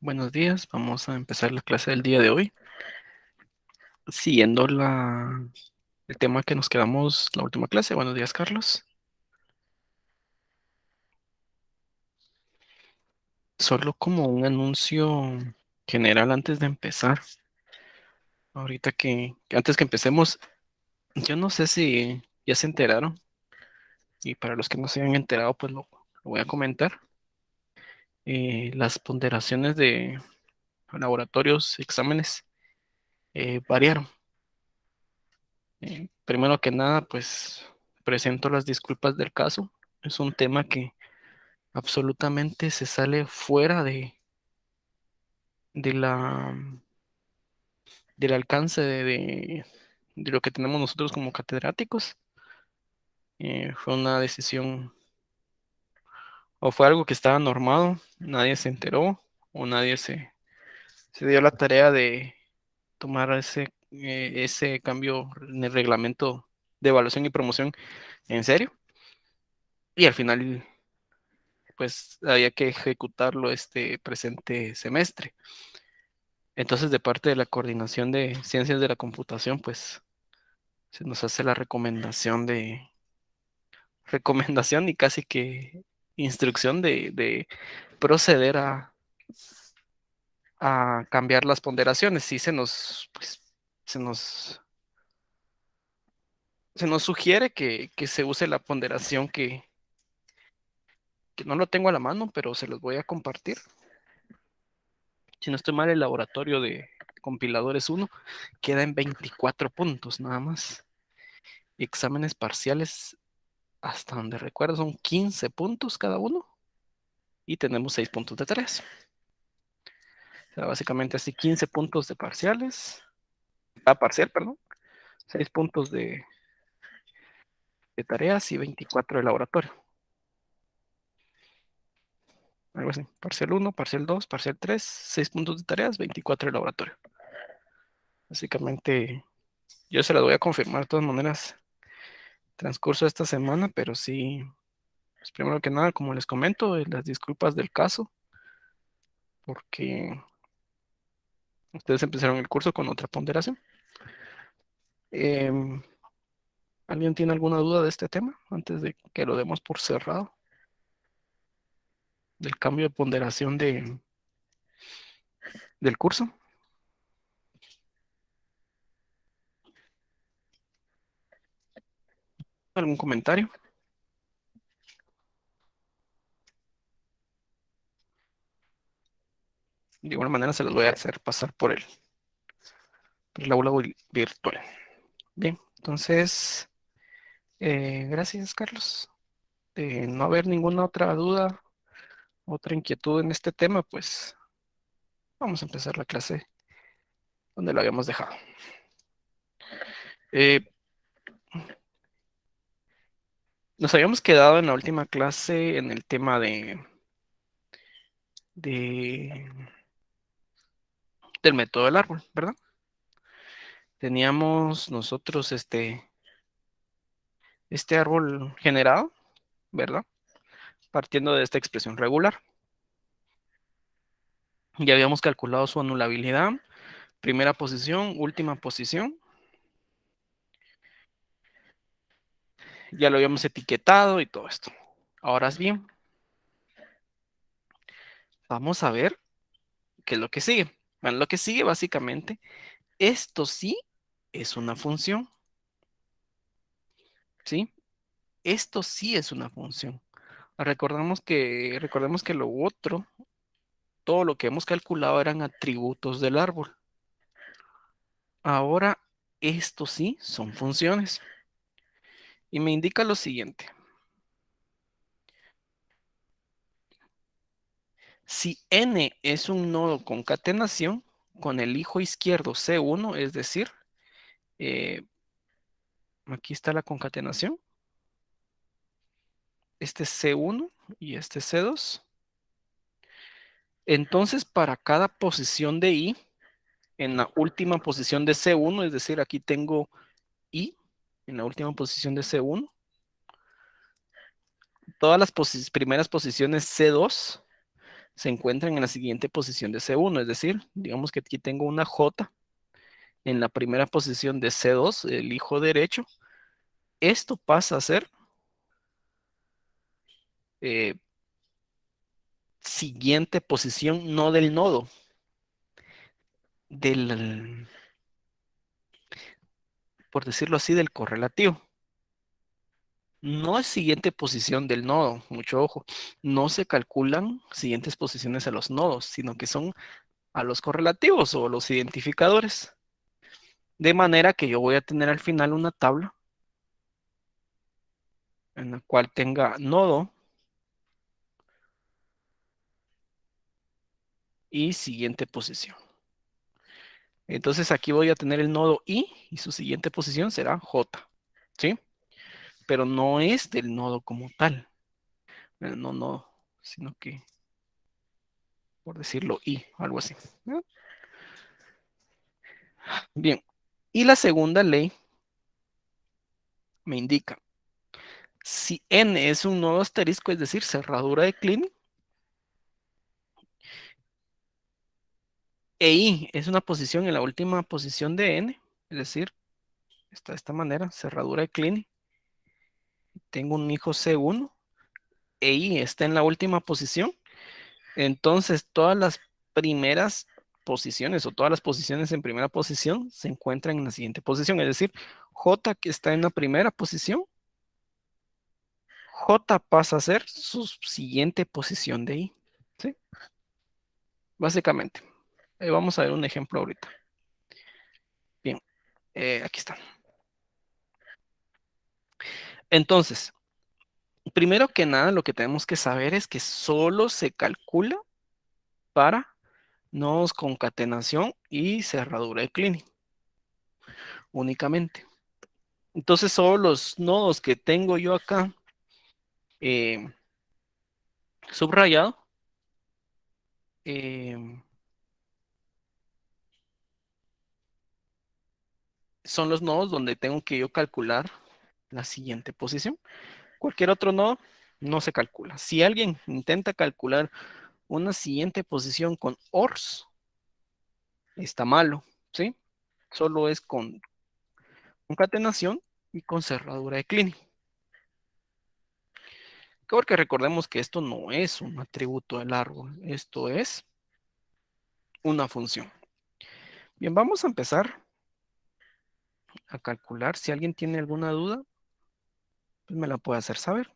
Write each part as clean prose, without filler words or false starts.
Buenos días, vamos a empezar la clase del día de hoy, siguiendo el tema que nos quedamos la última clase. Buenos días, Carlos. Solo como un anuncio general antes de empezar. Ahorita que antes que empecemos, yo no sé si ya se enteraron, y para los que no se han enterado, pues lo voy a comentar. Las ponderaciones de laboratorios, exámenes, variaron. Primero que nada, pues presento las disculpas del caso. Es un tema que absolutamente se sale fuera de del alcance de lo que tenemos nosotros como catedráticos. Fue una decisión o fue algo que estaba normado, nadie se enteró o nadie se dio la tarea de tomar ese cambio en el reglamento de evaluación y promoción en serio. Y al final, pues había que ejecutarlo este presente semestre. Entonces, de parte de la Coordinación de Ciencias de la Computación, pues se nos hace la recomendación y casi que instrucción de proceder a cambiar las ponderaciones. Sí se nos, se nos sugiere que se use la ponderación que no lo tengo a la mano, pero se los voy a compartir. Si no estoy mal, el laboratorio de compiladores 1 queda en 24 puntos nada más. Y exámenes parciales, hasta donde recuerdo, son 15 puntos cada uno y tenemos 6 puntos de tareas. O sea, básicamente así 15 puntos de parciales, parcial, perdón, 6 puntos de tareas y 24 de laboratorio. Algo así, parcial 1, parcial 2, parcial 3, 6 puntos de tareas, 24 de laboratorio. Básicamente, yo se las voy a confirmar de todas maneras transcurso de esta semana, pero sí, pues primero que nada, como les comento, las disculpas del caso, porque ustedes empezaron el curso con otra ponderación. Em, ¿Alguien tiene alguna duda de este tema antes de que lo demos por cerrado? Del cambio de ponderación del curso. ¿Algún comentario? De igual manera se los voy a hacer pasar por el aula virtual. Bien, entonces, gracias, Carlos. De no haber ninguna otra duda, otra inquietud en este tema, pues vamos a empezar la clase donde lo habíamos dejado. Eh, Nos habíamos quedado en la última clase en el tema de- del método del árbol, ¿verdad? Teníamos nosotros este árbol generado, ¿verdad? Partiendo de esta expresión regular. Ya habíamos calculado su anulabilidad, primera posición, última posición. Ya lo habíamos etiquetado y todo esto. Ahora bien, vamos a ver qué es lo que sigue. Bueno, lo que sigue básicamente, esto sí es una función, ¿sí? Esto sí es una función. Recordemos que lo otro, todo lo que hemos calculado eran atributos del árbol. Ahora, esto sí son funciones. Y me indica lo siguiente. Si n es un nodo concatenación con el hijo izquierdo C1, es decir, eh, aquí está la concatenación, este es C1 y este es C2. Entonces, para cada posición de I, en la última posición de C1, es decir, aquí tengo I, en la última posición de C1, todas las primeras posiciones C2 se encuentran en la siguiente posición de C1, es decir, digamos que aquí tengo una J en la primera posición de C2, elijo derecho, esto pasa a ser eh, siguiente posición, no del nodo, del, por decirlo así, del correlativo. No es siguiente posición del nodo, mucho ojo. No se calculan siguientes posiciones a los nodos, sino que son a los correlativos o los identificadores. De manera que yo voy a tener al final una tabla en la cual tenga nodo y siguiente posición. Entonces aquí voy a tener el nodo I y su siguiente posición será J, ¿sí? Pero no es del nodo como tal, no nodo, sino que, por decirlo, I, algo así. ¿No? Bien, y la segunda ley me indica, si N es un nodo asterisco, es decir, cerradura de Kleene, e I es una posición en la última posición de N, es decir, está de esta manera, cerradura de Kleene, tengo un hijo C1, e I está en la última posición, entonces todas las primeras posiciones o todas las posiciones en primera posición se encuentran en la siguiente posición, es decir, J que está en la primera posición, J pasa a ser su siguiente posición de I, ¿sí? Básicamente. Vamos a ver un ejemplo ahorita. Bien, aquí está. Entonces, primero que nada, lo que tenemos que saber es que solo se calcula para nodos concatenación y cerradura de Kleene, únicamente. Entonces, solo los nodos que tengo yo acá eh, subrayado eh, son los nodos donde tengo que yo calcular la siguiente posición. Cualquier otro nodo no se calcula. Si alguien intenta calcular una siguiente posición con ORs, está malo, ¿sí? Solo es con concatenación y con cerradura de Kleene. Porque recordemos que esto no es un atributo del árbol, esto es una función. Bien, vamos a empezar a calcular. Si alguien tiene alguna duda, pues me la puede hacer saber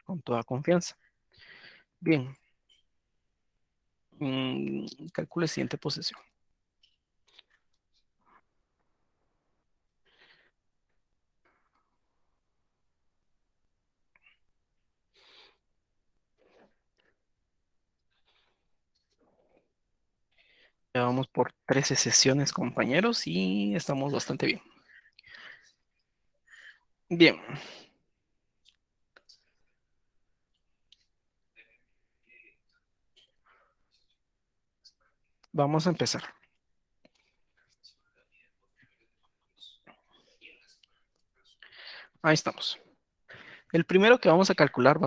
con toda confianza. Bien, calcule siguiente posición. Ya vamos por 13 sesiones, compañeros, y estamos bastante bien. Bien. Vamos a empezar. Ahí estamos. El primero que vamos a calcular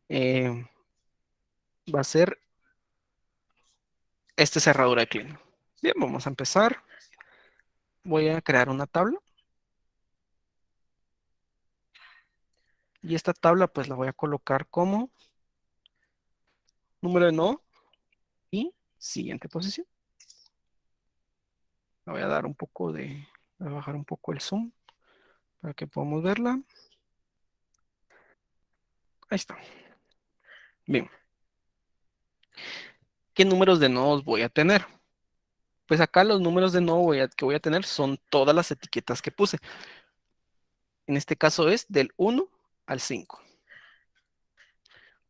eh, va a ser esta cerradura de Kleene. Bien, vamos a empezar. Voy a crear una tabla. Y esta tabla pues la voy a colocar como número de nodo y siguiente posición. Le voy a dar un poco de, voy a bajar un poco el zoom para que podamos verla. Ahí está. Bien. ¿Qué números de nodos voy a tener? Pues acá los números de nodo que voy a tener son todas las etiquetas que puse. En este caso es del 1 al 5.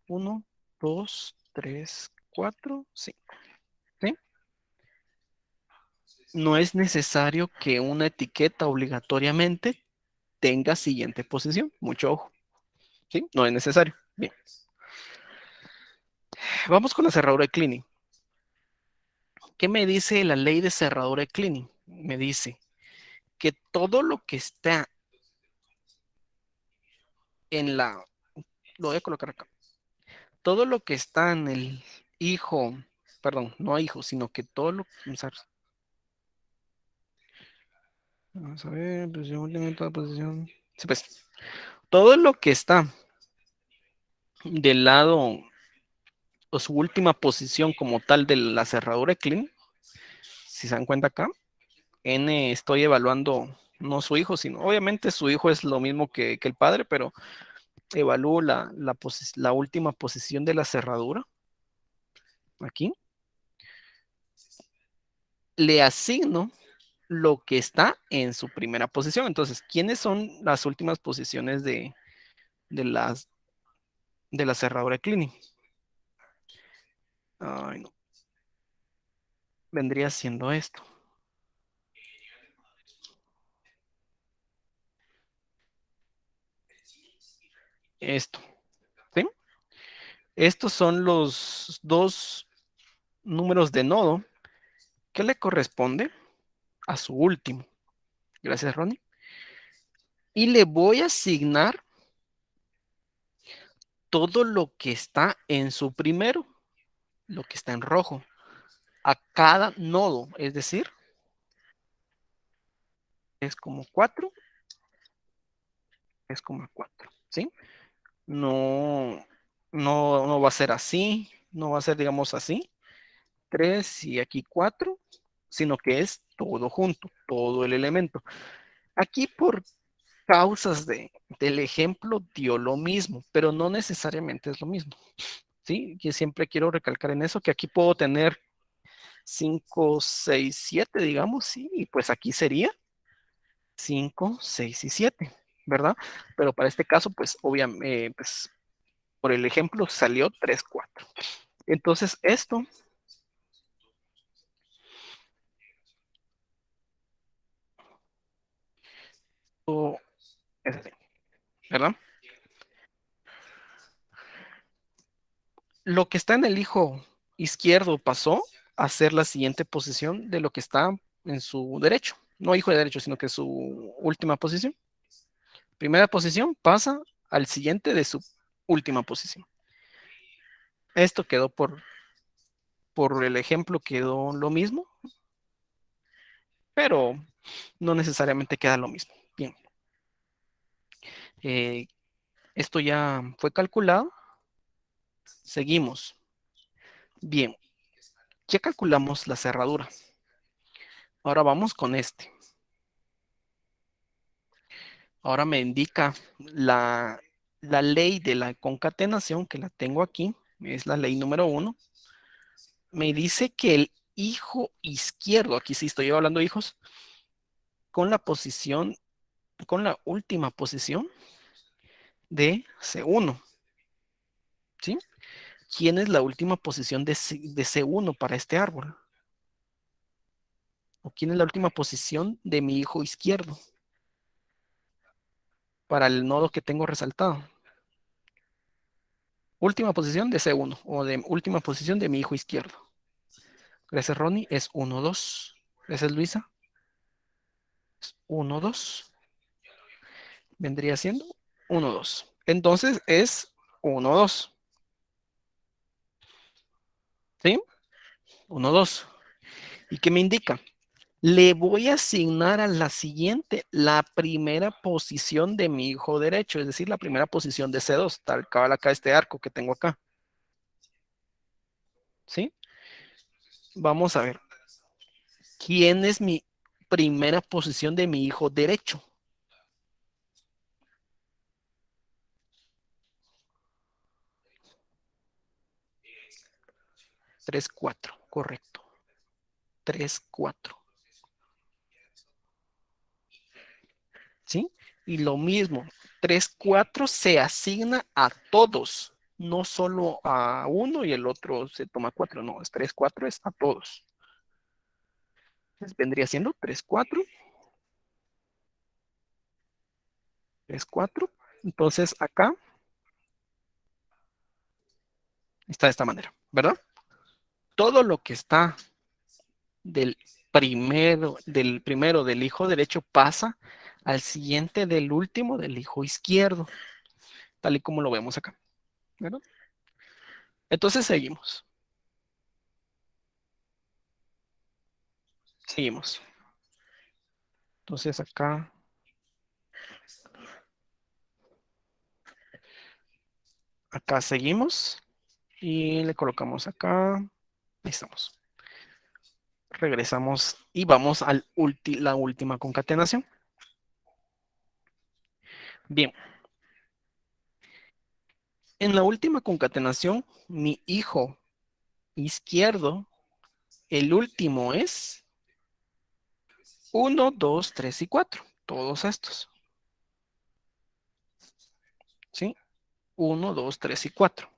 1, 2, 3, 4, 5. ¿Sí? No es necesario que una etiqueta obligatoriamente tenga siguiente posición. Mucho ojo. ¿Sí? No es necesario. Bien. Vamos con la cerradura de Kleene. ¿Qué me dice la ley de cerradura de Kleene? Me dice que todo lo que está en la... Lo voy a colocar acá. todo lo que está en el hijo, perdón, no hijo, sino que todo lo, vamos a ver, posición última, toda posición. Sí, pues, todo lo que está del lado o su última posición como tal de la cerradura de clean, si se dan cuenta acá, N estoy evaluando no su hijo, sino obviamente su hijo es lo mismo que el padre, pero evalúo la última posición de la cerradura aquí, le asigno lo que está en su primera posición. Entonces, ¿quiénes son las últimas posiciones de, las, de la cerradura de cleaning? Ay, no. Vendría siendo esto. Esto. ¿Sí? Estos son los dos números de nodo que le corresponde a su último. Gracias, Ronnie. Y le voy a asignar todo lo que está en su primero, lo que está en rojo, a cada nodo. Es decir, es como 4, es como 4. ¿Sí? No, no va a ser así, no va a ser, digamos, así, 3 y aquí 4, sino que es todo junto, todo el elemento. Aquí por causas del ejemplo dio lo mismo, pero no necesariamente es lo mismo. ¿Sí? Que siempre quiero recalcar en eso, que aquí puedo tener 5 6 7 digamos, sí, y pues aquí sería 5 6 y 7, ¿verdad? Pero para este caso, pues obviamente, pues, por el ejemplo salió 3 4. Entonces esto, oh, es así, ¿verdad? Lo que está en el hijo izquierdo pasó a ser la siguiente posición de lo que está en su derecho. No hijo de derecho, sino que su última posición. Primera posición pasa al siguiente de su última posición. Esto quedó por el ejemplo, quedó lo mismo, pero no necesariamente queda lo mismo. Bien, eh, esto ya fue calculado. Seguimos. Bien, ya calculamos la cerradura. Ahora vamos con este. Ahora me indica la ley de la concatenación, que la tengo aquí, es la ley número 1. Me dice que el hijo izquierdo, aquí sí estoy hablando de hijos, con la posición, con la última posición de C1, ¿sí? ¿Quién es la última posición de C1 para este árbol? ¿O quién es la última posición de mi hijo izquierdo para el nodo que tengo resaltado? Última posición de C1 o de última posición de mi hijo izquierdo. Gracias, Ronnie. Es 1 2. Gracias, Luisa. Es 1 2. Vendría siendo 1 2. Entonces es 1 2. ¿Sí? 1 2. ¿Y qué me indica? Le voy a asignar a la siguiente la primera posición de mi hijo derecho, es decir, la primera posición de C2, tal cual acá este arco que tengo acá. ¿Sí? Vamos a ver. ¿Quién es mi primera posición de mi hijo derecho? 3 4, correcto. 3 4. ¿Sí? Y lo mismo, 3 4 se asigna a todos, no solo a uno y el otro se toma 4, no, es 3 4 es a todos. Entonces vendría siendo 3 4, 3 4. Entonces acá está de esta manera, ¿verdad? Todo lo que está del primero del hijo derecho pasa al siguiente del último del hijo izquierdo, tal y como lo vemos acá, ¿verdad? Entonces seguimos. Seguimos. Entonces acá seguimos y le colocamos acá. Ahí estamos. Regresamos y vamos a la última concatenación. Bien, en la última concatenación, mi hijo izquierdo, el último es 1, 2, 3 y 4. Todos estos, ¿sí? 1, 2, 3 y 4.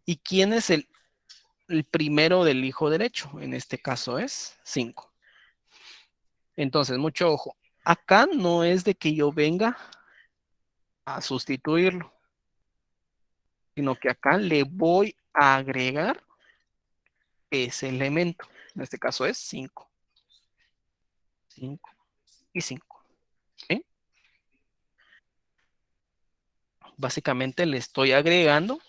¿Y quién es el primero del hijo derecho? En este caso es 5. Entonces, mucho ojo. Acá no es de que yo venga a sustituirlo, sino que acá le voy a agregar ese elemento. En este caso es 5, 5 y 5. ¿Sí? Básicamente le estoy agregando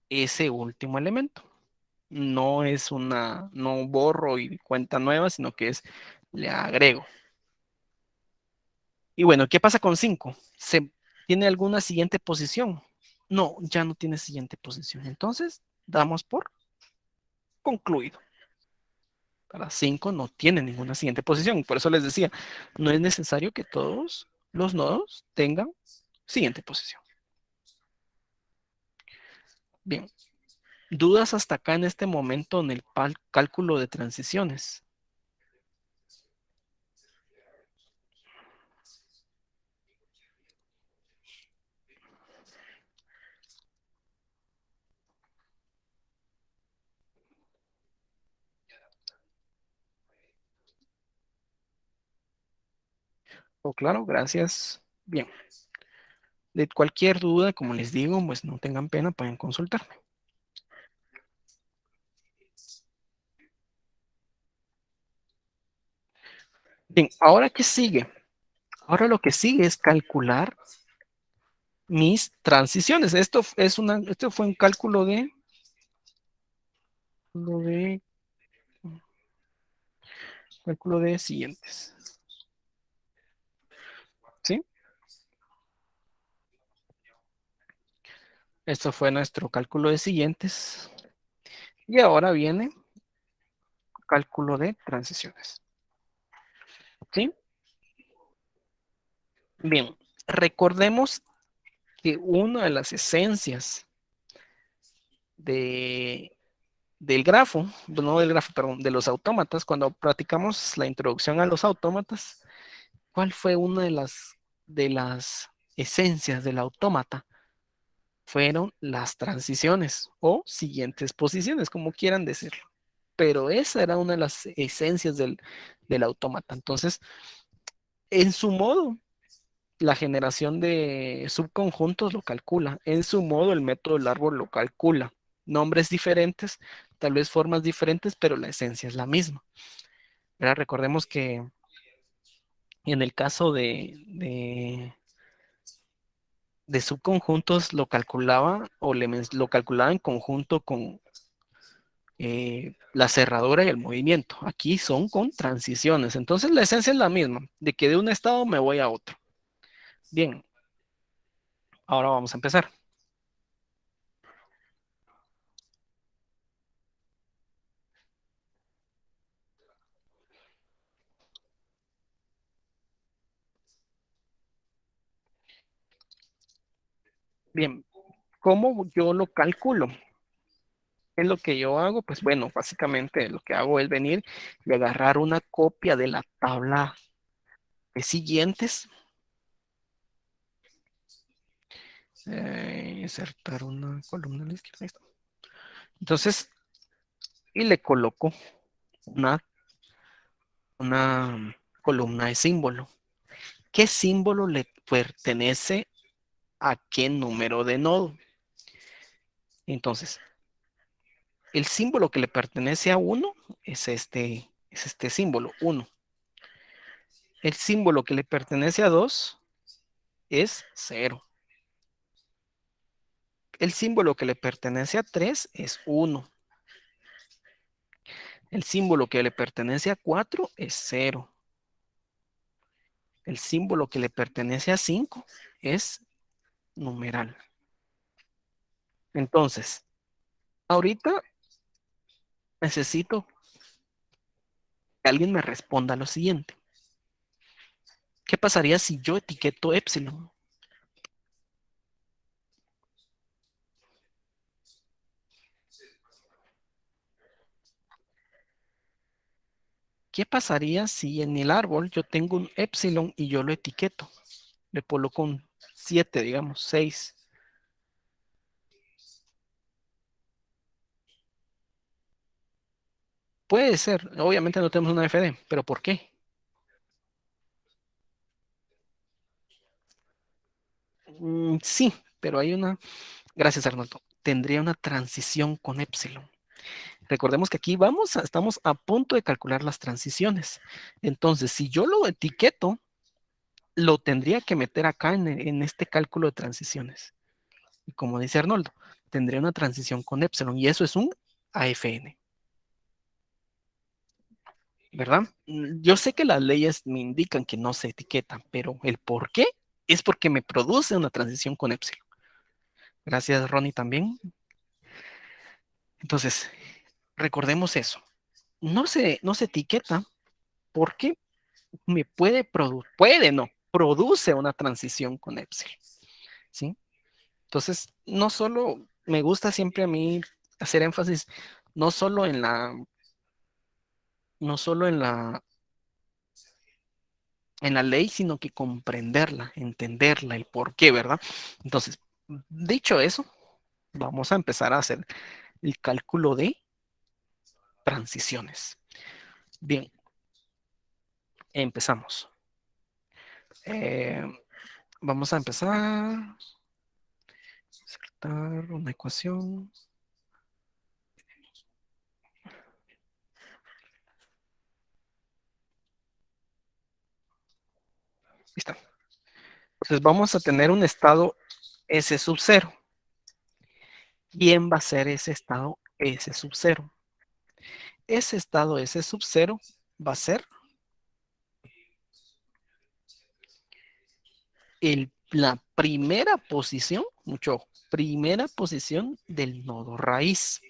ese último elemento. No borro y cuenta nueva, sino que le agrego. Y bueno, ¿qué pasa con 5? ¿Tiene alguna siguiente posición? No, ya no tiene siguiente posición. Entonces, damos por concluido. Para 5 no tiene ninguna siguiente posición. Por eso les decía, no es necesario que todos los nodos tengan siguiente posición. Bien, ¿dudas hasta acá en este momento en el cálculo de transiciones? Oh, claro, gracias. Bien, de cualquier duda, como les digo, pues no tengan pena, pueden consultarme. Bien, ¿ahora qué sigue? Ahora lo que sigue es calcular mis transiciones. Esto fue un de, cálculo de siguientes. ¿Sí? Esto fue nuestro cálculo de siguientes. Y ahora viene cálculo de transiciones. ¿Sí? Bien, recordemos que una de las esencias de, del grafo, no del grafo, perdón, de los autómatas, cuando practicamos la introducción a los autómatas, ¿cuál fue una de las esencias del autómata? Fueron las transiciones o siguientes posiciones, como quieran decirlo. Pero esa era una de las esencias del autómata. Entonces, en su modo, la generación de subconjuntos lo calcula. En su modo, el método del árbol lo calcula. Nombres diferentes, tal vez formas diferentes, pero la esencia es la misma. ¿Verdad? Recordemos que en el caso de subconjuntos lo calculaba lo calculaba en conjunto con la cerradura y el movimiento. Aquí son con transiciones. Entonces la esencia es la misma, de que de un estado me voy a otro. Bien, ahora vamos a empezar. Bien, ¿cómo yo lo calculo? ¿Qué es lo que yo hago? Pues bueno, básicamente lo que hago es venir y agarrar una copia de la tabla de siguientes, insertar una columna a la izquierda. Ahí está. Entonces, y le coloco una columna de símbolo. ¿Qué símbolo le pertenece a qué número de nodo? Entonces, el símbolo que le pertenece a uno es este símbolo, 1. El símbolo que le pertenece a 2 es 0. El símbolo que le pertenece a 3 es 1. El símbolo que le pertenece a 4 es 0. El símbolo que le pertenece a 5 es numeral. Entonces, ahorita necesito que alguien me responda lo siguiente. ¿Qué pasaría si yo etiqueto epsilon? ¿Qué pasaría si en el árbol yo tengo un epsilon y yo lo etiqueto? Le coloco un 7, digamos, 6. Puede ser, obviamente no tenemos una FD, pero ¿por qué? Sí, pero hay una, gracias Arnoldo, tendría una transición con epsilon. Recordemos que aquí estamos a punto de calcular las transiciones. Entonces, si yo lo etiqueto, lo tendría que meter acá en este cálculo de transiciones. Y como dice Arnoldo, tendría una transición con epsilon y eso es un AFN, ¿verdad? Yo sé que las leyes me indican que no se etiquetan, pero el por qué es porque me produce una transición con epsilon. Gracias, Ronnie, también. Entonces, recordemos eso. No se etiqueta porque produce una transición con epsilon, ¿sí? Entonces, no solo me gusta siempre a mí hacer énfasis, no solo en la, no solo en la ley, sino que comprenderla, entenderla, el por qué, ¿verdad? Entonces, dicho eso, vamos a empezar a hacer el cálculo de transiciones. Bien, empezamos. Eh, vamos a empezar. Insertar una ecuación. Listo. Entonces vamos a tener un estado S sub 0. ¿Quién va a ser ese estado S sub 0? Ese estado S sub 0 va a ser la primera posición, primera posición del nodo raíz.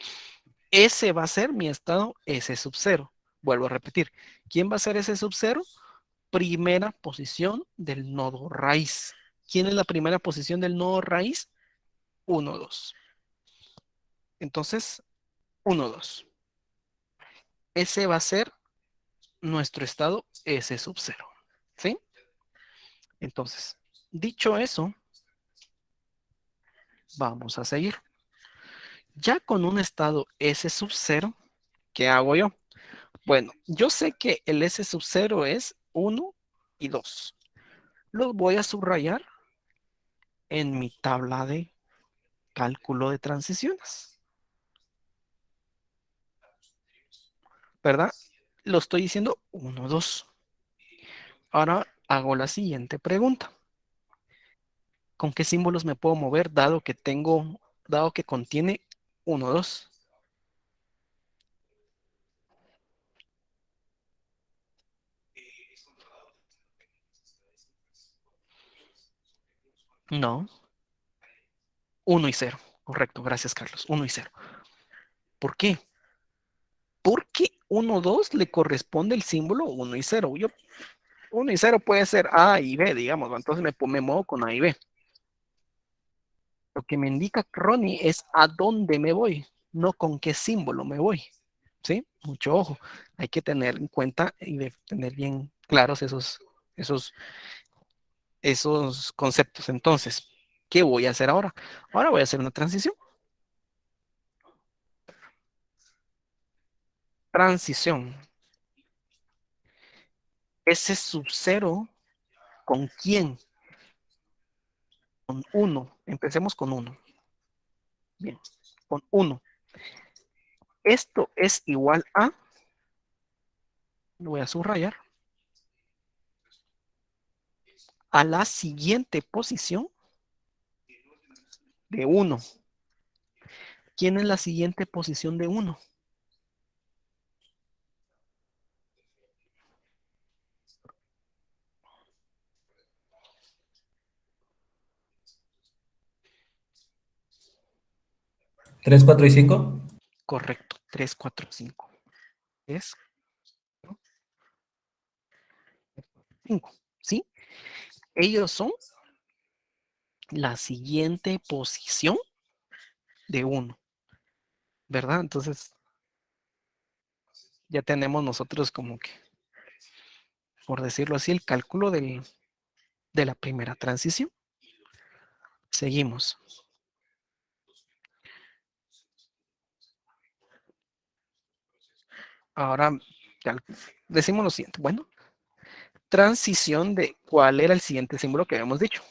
Ese va a ser mi estado S sub 0. Vuelvo a repetir. ¿Quién va a ser ese sub 0? Primera posición del nodo raíz. ¿Quién es la primera posición del nodo raíz? 1, 2. Entonces, 1, 2. Ese va a ser nuestro estado S sub 0. ¿Sí? Entonces, dicho eso, vamos a seguir. Ya con un estado S sub 0, ¿qué hago yo? Bueno, yo sé que el S sub 0 es 1 y 2. Los voy a subrayar en mi tabla de cálculo de transiciones. ¿Verdad? Lo estoy diciendo 1, 2. Ahora hago la siguiente pregunta. ¿Con qué símbolos me puedo mover dado que contiene 1, 2? No, 1 y 0. Correcto, gracias Carlos. 1 y 0. ¿Por qué? Porque 1, 2 le corresponde el símbolo 1 y 0. 1 y 0 puede ser A y B, digamos. Entonces me muevo con A y B. Lo que me indica Ronnie es a dónde me voy, no con qué símbolo me voy. ¿Sí? Mucho ojo. Hay que tener en cuenta y tener bien claros esos, esos conceptos. Entonces, ¿qué voy a hacer ahora? Ahora voy a hacer una transición. Transición. Ese sub 0, ¿con quién? Con 1. Empecemos con 1. Bien, con 1. Esto es igual a, lo voy a subrayar, a la siguiente posición de 1. ¿quién es la siguiente posición de 1? ¿3, 4 y 5? Correcto, 3, 4, 5. Es 5, ¿sí? Ellos son la siguiente posición de 1, ¿verdad? Entonces, ya tenemos nosotros como que, por decirlo así, el cálculo de la primera transición. Seguimos. Ahora decimos lo siguiente. Bueno, transición de cuál era el siguiente símbolo que habíamos dicho.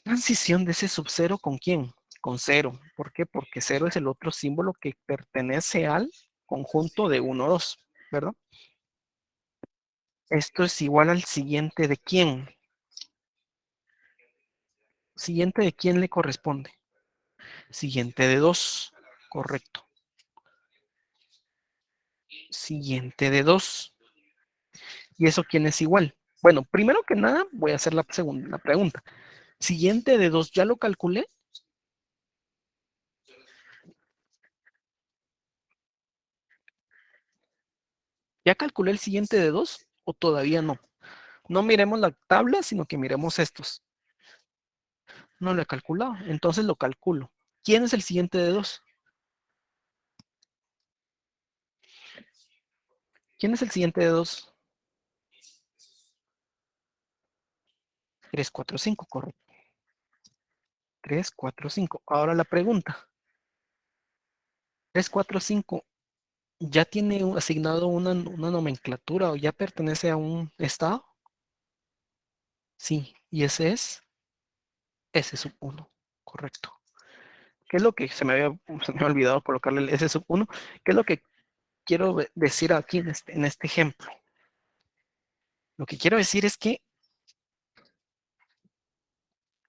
Transición de ese sub 0 con quién? Con 0. ¿Por qué? Porque 0 es el otro símbolo que pertenece al conjunto de 1, 2, ¿verdad? Esto es igual al siguiente de quién. Siguiente de quién le corresponde. Siguiente de 2. Correcto. Siguiente de 2. ¿Y eso quién es igual? Bueno, primero que nada voy a hacer la segunda pregunta. Siguiente de 2, ¿ya lo calculé? ¿Ya calculé el siguiente de 2 o todavía no? No miremos la tabla, sino que miremos estos. No lo he calculado, entonces lo calculo. ¿Quién es el siguiente de 2? ¿Quién es el siguiente de 2? 3, 4, 5, correcto. 3, 4, 5. Ahora la pregunta. 3, 4, 5, ¿ya tiene asignado una nomenclatura o ya pertenece a un estado? Sí, y ese es S sub 1, correcto. ¿Qué es lo que se me había olvidado colocarle el S sub 1? ¿Qué es lo que quiero decir aquí en este ejemplo? Lo que quiero decir es que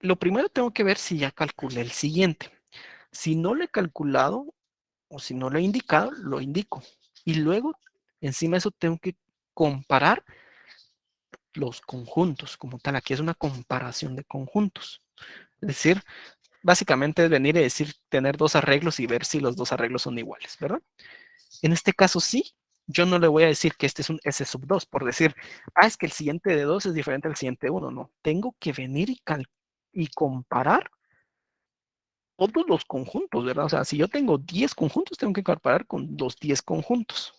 lo primero tengo que ver si ya calculé el siguiente. Si no lo he calculado o si no lo he indicado, lo indico. Y luego, encima de eso, tengo que comparar los conjuntos como tal. Aquí es una comparación de conjuntos. Es decir, básicamente es venir y decir, tener dos arreglos y ver si los dos arreglos son iguales, ¿verdad? En este caso sí, yo no le voy a decir que este es un S sub 2 por decir, es que el siguiente de 2 es diferente al siguiente de 1. No, tengo que venir y comparar todos los conjuntos, ¿verdad? O sea, si yo tengo 10 conjuntos, tengo que comparar con los 10 conjuntos,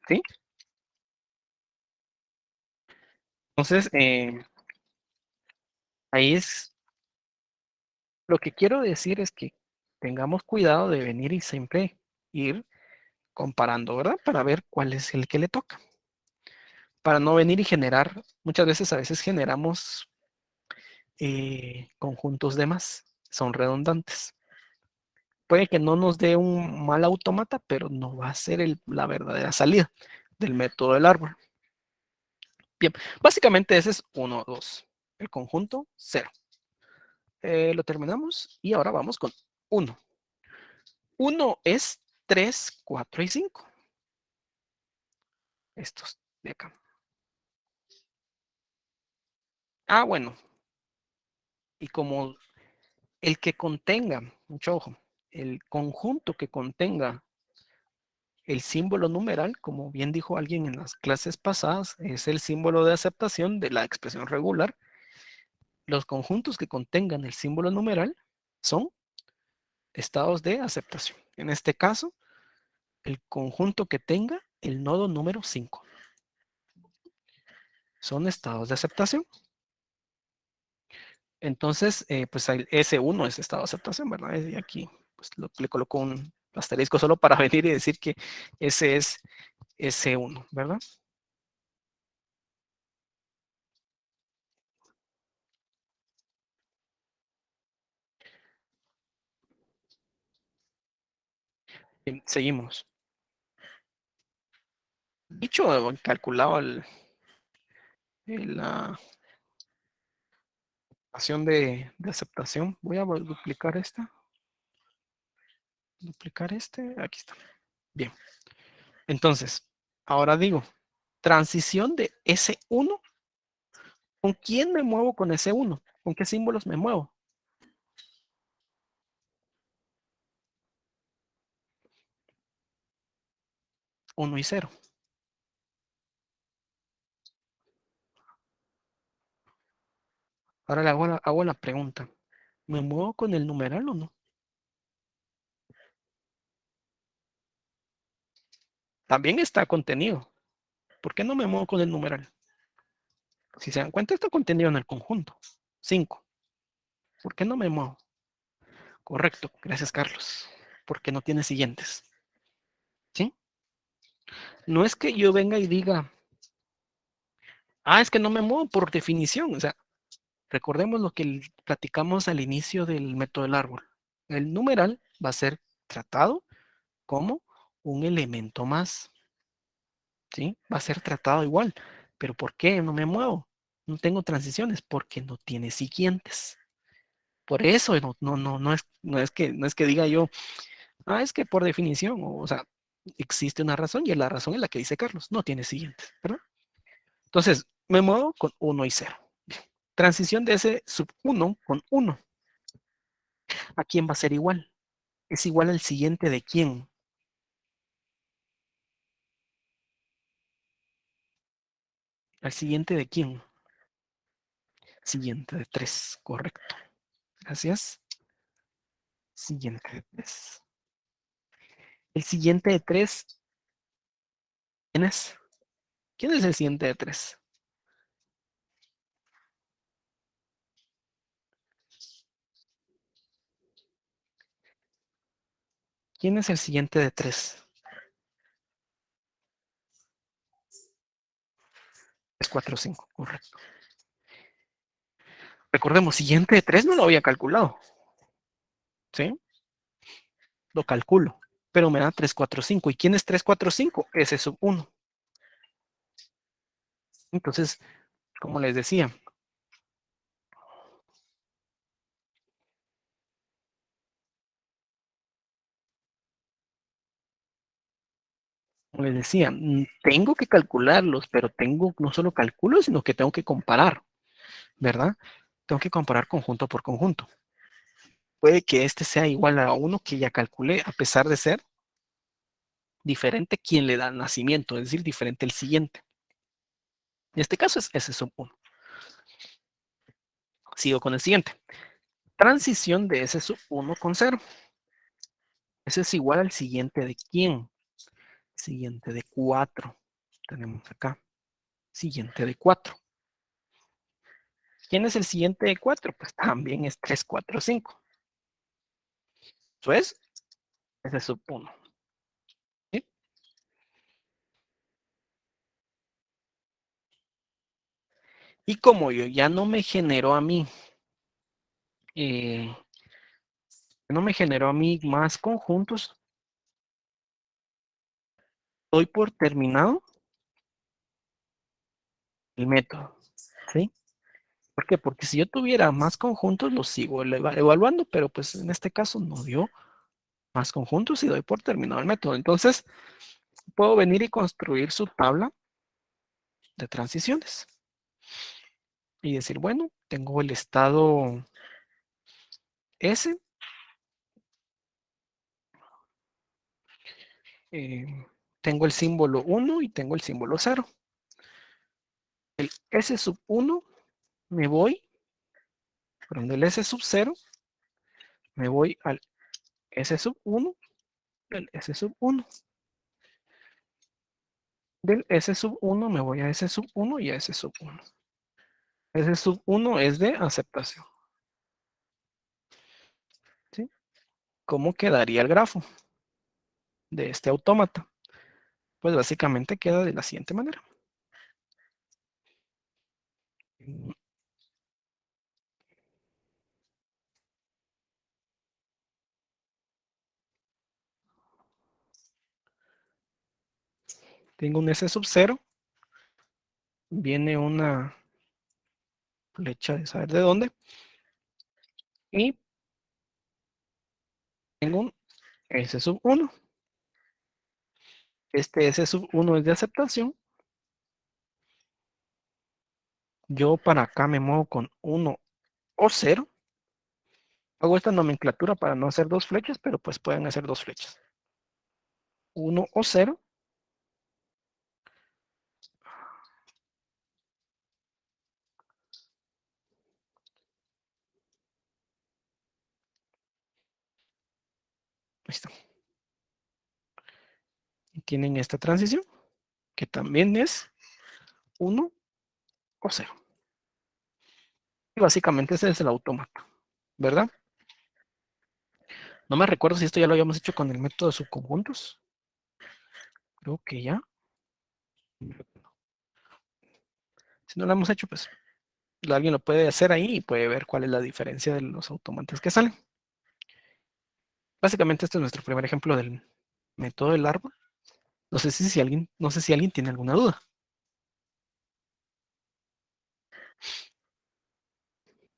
¿sí? Entonces, ahí es, lo que quiero decir es que tengamos cuidado de venir y siempre ir comparando, ¿verdad? Para ver cuál es el que le toca. Para no venir y generar, muchas veces, a veces generamos conjuntos de más, son redundantes. Puede que no nos dé un mal automata, pero no va a ser la verdadera salida del método del árbol. Bien, básicamente ese es 1, 2. El conjunto, 0. Lo terminamos y ahora vamos con 1. 1 es 3, 4 y 5. Estos de acá. Bueno. Y como el que contenga, mucho ojo, el conjunto que contenga el símbolo numeral, como bien dijo alguien en las clases pasadas, es el símbolo de aceptación de la expresión regular. Los conjuntos que contengan el símbolo numeral son estados de aceptación. En este caso, el conjunto que tenga el nodo número 5. Son estados de aceptación. Entonces, pues el S1 es estado de aceptación, ¿verdad? Y aquí pues, le coloco un asterisco solo para venir y decir que ese es S1, ¿verdad? Bien, seguimos. Dicho, calculado Acción de aceptación. Voy a duplicar esta. Duplicar este. Aquí está. Bien. Entonces, ahora digo, transición de S1. ¿Con quién me muevo con S1? ¿Con qué símbolos me muevo? 1 y 0. Ahora le hago la pregunta. ¿Me muevo con el numeral o no? También está contenido. ¿Por qué no me muevo con el numeral? Si se dan cuenta, está contenido en el conjunto. 5. ¿Por qué no me muevo? Correcto. Gracias, Carlos. Porque no tiene siguientes. ¿Sí? No es que yo venga y diga, es que no me muevo por definición. O sea, recordemos lo que platicamos al inicio del método del árbol. El numeral va a ser tratado como un elemento más. ¿Sí? Va a ser tratado igual. ¿Pero por qué no me muevo? No tengo transiciones porque no tiene siguientes. Por eso no es que diga yo, es que por definición, o sea, existe una razón y la razón es la que dice Carlos, no tiene siguientes, ¿verdad? Entonces, me muevo con 1 y 0. Transición de ese sub 1 con 1. ¿A quién va a ser igual? Es igual al siguiente de quién. Al siguiente de quién. Siguiente de 3, correcto. Gracias. Siguiente de 3. El siguiente de 3, ¿quién es? ¿Quién es el siguiente de 3? ¿Quién es el siguiente de 3? 3, 4, 5, correcto. Recordemos, siguiente de 3 no lo había calculado. ¿Sí? Lo calculo. Pero me da 3, 4, 5. ¿Y quién es 3, 4, 5? Ese sub 1. Entonces, como les decía, tengo que calcularlos, pero no solo calculo, sino que tengo que comparar, ¿verdad? Tengo que comparar conjunto por conjunto. Puede que este sea igual a uno que ya calculé, a pesar de ser diferente quien le da nacimiento, es decir, diferente el siguiente. En este caso es S sub 1. Sigo con el siguiente. Transición de S sub 1 con 0. Ese es igual al siguiente de quién. Siguiente de 4. Tenemos acá. Siguiente de 4. ¿Quién es el siguiente de 4? Pues también es 3, 4, 5. Eso es S sub 1. ¿Sí? Y como yo ya no me generó a mí, eh, más conjuntos, doy por terminado el método. ¿Sí? ¿Por qué? Porque si yo tuviera más conjuntos, los sigo evaluando, pero pues en este caso no dio más conjuntos y doy por terminado el método. Entonces, puedo venir y construir su tabla de transiciones y decir, bueno, tengo el estado S, eh, tengo el símbolo 1 y tengo el símbolo 0. El S sub 1 me voy, perdón, del S sub 0 me voy al S sub 1, del S sub 1. Del S sub 1 me voy a S sub 1 y a S sub 1. S sub 1 es de aceptación. ¿Sí? ¿Cómo quedaría el grafo de este autómata? Pues básicamente queda de la siguiente manera. Tengo un S sub 0, viene una flecha de saber de dónde, y tengo un S sub 1. Este S sub 1 es de aceptación. Yo para acá me muevo con 1 o 0. Hago esta nomenclatura para no hacer dos flechas, pero pues pueden hacer dos flechas. 1 o 0. Ahí está. Y tienen esta transición, que también es 1 o 0. Y básicamente ese es el autómata, ¿verdad? No me recuerdo si esto ya lo habíamos hecho con el método de subconjuntos. Creo que ya. Si no lo hemos hecho, pues alguien lo puede hacer ahí y puede ver cuál es la diferencia de los automatas que salen. Básicamente este es nuestro primer ejemplo del método del árbol. No sé si alguien tiene alguna duda.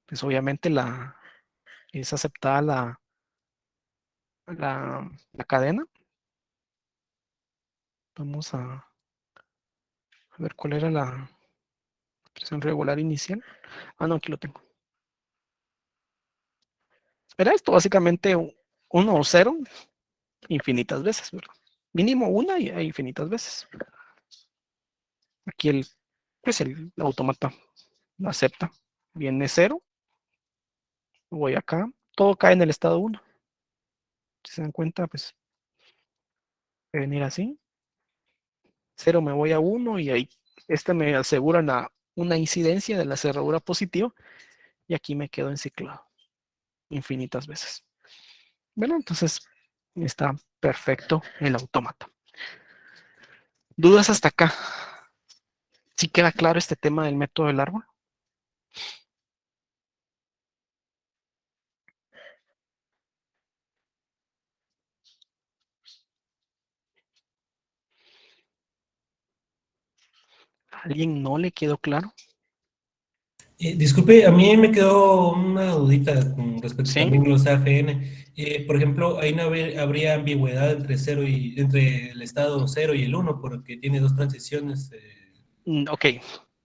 Pues obviamente es aceptada la cadena. Vamos a ver cuál era la expresión regular inicial. Ah, no, aquí lo tengo. Era esto, básicamente 1 o 0 infinitas veces, ¿verdad? Mínimo una y infinitas veces. Aquí pues el automata lo acepta. Viene 0, voy acá, todo cae en el estado 1. Si se dan cuenta, pues puede venir así. 0 me voy a 1 y ahí me asegura una incidencia de la cerradura positiva y aquí me quedo enciclado infinitas veces. Bueno, entonces está perfecto el autómata. ¿Dudas hasta acá? ¿Sí queda claro este tema del método del árbol? ¿A alguien no le quedó claro? Disculpe, a mí me quedó una dudita con respecto Sí. también a los AFN. Por ejemplo, ahí no habría ambigüedad entre el estado cero y el uno, porque tiene dos transiciones. Ok,